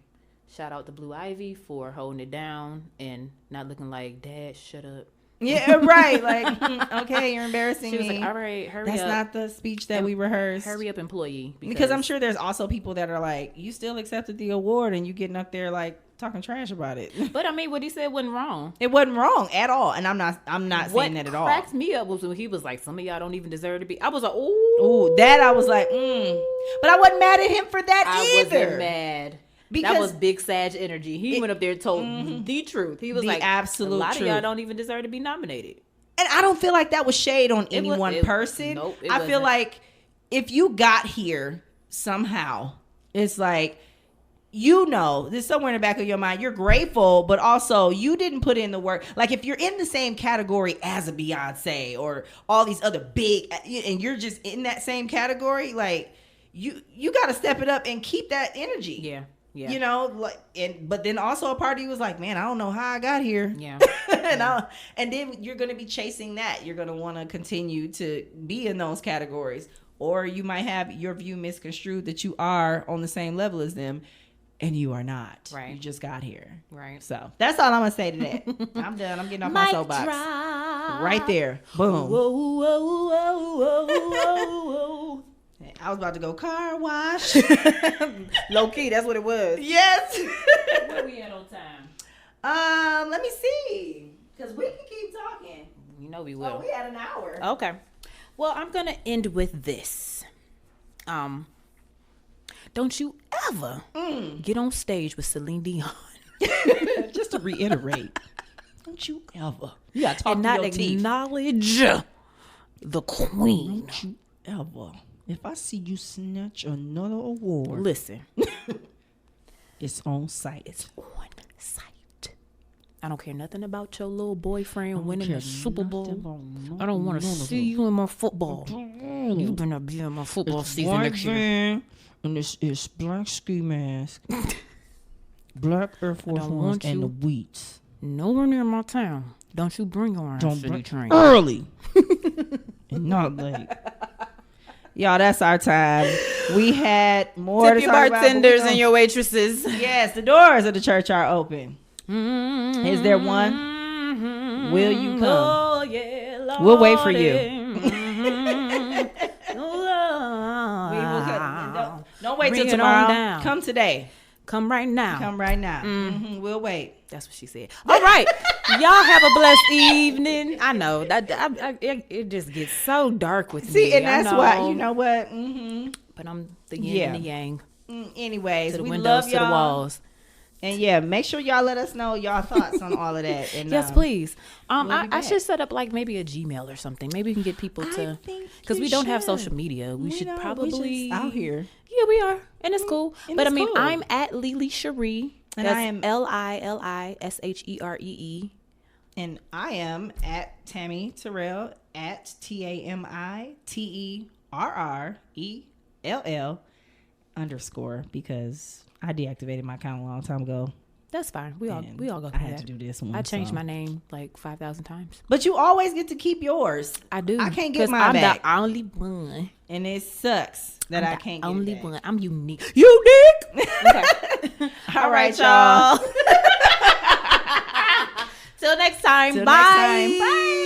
S1: Shout out to Blue Ivy for holding it down and not looking like, Dad, shut up.
S2: Yeah, right. Like, okay, you're embarrassing me.
S1: She was like, all right, hurry
S2: up. That's not the speech that we rehearsed.
S1: Hurry up, employee.
S2: Because I'm sure there's also people that are like, you still accepted the award and you getting up there like talking trash about it.
S1: But I mean, what he said wasn't wrong.
S2: It wasn't wrong at all. And I'm not saying that at all.
S1: What cracked me up was when he was like, some of y'all don't even deserve to be. I was like, ooh.
S2: That I was like, But I wasn't mad at him for that either.
S1: I wasn't mad. Because that was big Sag energy. He went up there and told the truth. He was like,
S2: absolute
S1: a lot
S2: truth.
S1: of y'all don't even deserve to be nominated.
S2: And I don't feel like that was shade on any one person.
S1: Nope,
S2: I feel like if you got here somehow, it's like, there's somewhere in the back of your mind, you're grateful, but also you didn't put in the work. Like if you're in the same category as a Beyonce or all these other big, and you're just in that same category, like you got to step it up and keep that energy.
S1: Yeah.
S2: Yeah. But then also a part of you was like, man, I don't know how I got here.
S1: Yeah.
S2: and then you're going to be chasing that. You're going to want to continue to be in those categories, or you might have your view misconstrued that you are on the same level as them, and you are not.
S1: Right.
S2: You just got here.
S1: Right.
S2: So that's all I'm going to say to that. I'm done. I'm getting off my soapbox. Right there. Boom.
S1: Whoa, whoa, whoa, whoa, whoa, whoa.
S2: I was about to go car wash.
S1: Low key, that's what it was.
S2: Yes.
S1: Where we at on time?
S2: Let me see. Because we can keep talking.
S1: We will.
S2: Oh, we had an hour.
S1: Okay. Well, I'm going to end with this. Don't you ever get on stage with Celine Dion.
S2: Just to reiterate. Don't you ever. You got to talk
S1: and
S2: to
S1: not
S2: your teeth.
S1: Acknowledge the queen.
S2: Don't you ever. If I see you snatch another award.
S1: Listen.
S2: It's on site.
S1: It's on site. I don't care nothing about your little boyfriend winning the Super Bowl. I don't want to see you in my football. You better be in my football season next year.
S2: And this is black ski mask, black Air Force Ones, and the wheats.
S1: Nowhere near my town. Don't you bring your ass to the train.
S2: Early. And not late. Y'all, that's our time. We had more
S1: Tip
S2: to
S1: your
S2: talk
S1: bartenders
S2: about,
S1: and your waitresses.
S2: Yes, the doors of the church are open. Is there one? Will you come?
S1: Oh, yeah, Lord.
S2: We'll wait for you. Don't wait till tomorrow. Come today.
S1: Come right now.
S2: Come right now. Mm-hmm. We'll wait.
S1: That's what she said. All right. Y'all have a blessed evening. I know that it just gets so dark with me.
S2: See, and that's why, you know what?
S1: But I'm the yin and the yang.
S2: Anyways,
S1: to the
S2: we
S1: windows,
S2: love
S1: to
S2: y'all.
S1: the walls.
S2: And yeah, make sure y'all let us know y'all thoughts on all of that. And,
S1: yes, please.
S2: I
S1: should set up like maybe a Gmail or something. Maybe we can get people to, because we don't have social media. We should probably
S2: out here.
S1: Yeah, we are, and it's cool.
S2: And
S1: but
S2: it's
S1: I mean,
S2: cool.
S1: I'm at LiLi Cherie.
S2: And
S1: that's
S2: I am
S1: LiLisheree.
S2: And I am at Tami Terrell at TamiTerrell _ because I deactivated my account a long time ago.
S1: That's fine. We all go through
S2: I had
S1: that.
S2: to do this one.
S1: I changed my name like 5,000 times.
S2: But you always get to keep yours.
S1: I do.
S2: I can't get mine back.
S1: I'm the only one.
S2: And it sucks that I can't get
S1: only
S2: it back.
S1: one. I'm unique. Unique. Okay.
S2: All right, y'all.
S1: Till next time.
S2: Till
S1: Bye.
S2: next time. Bye.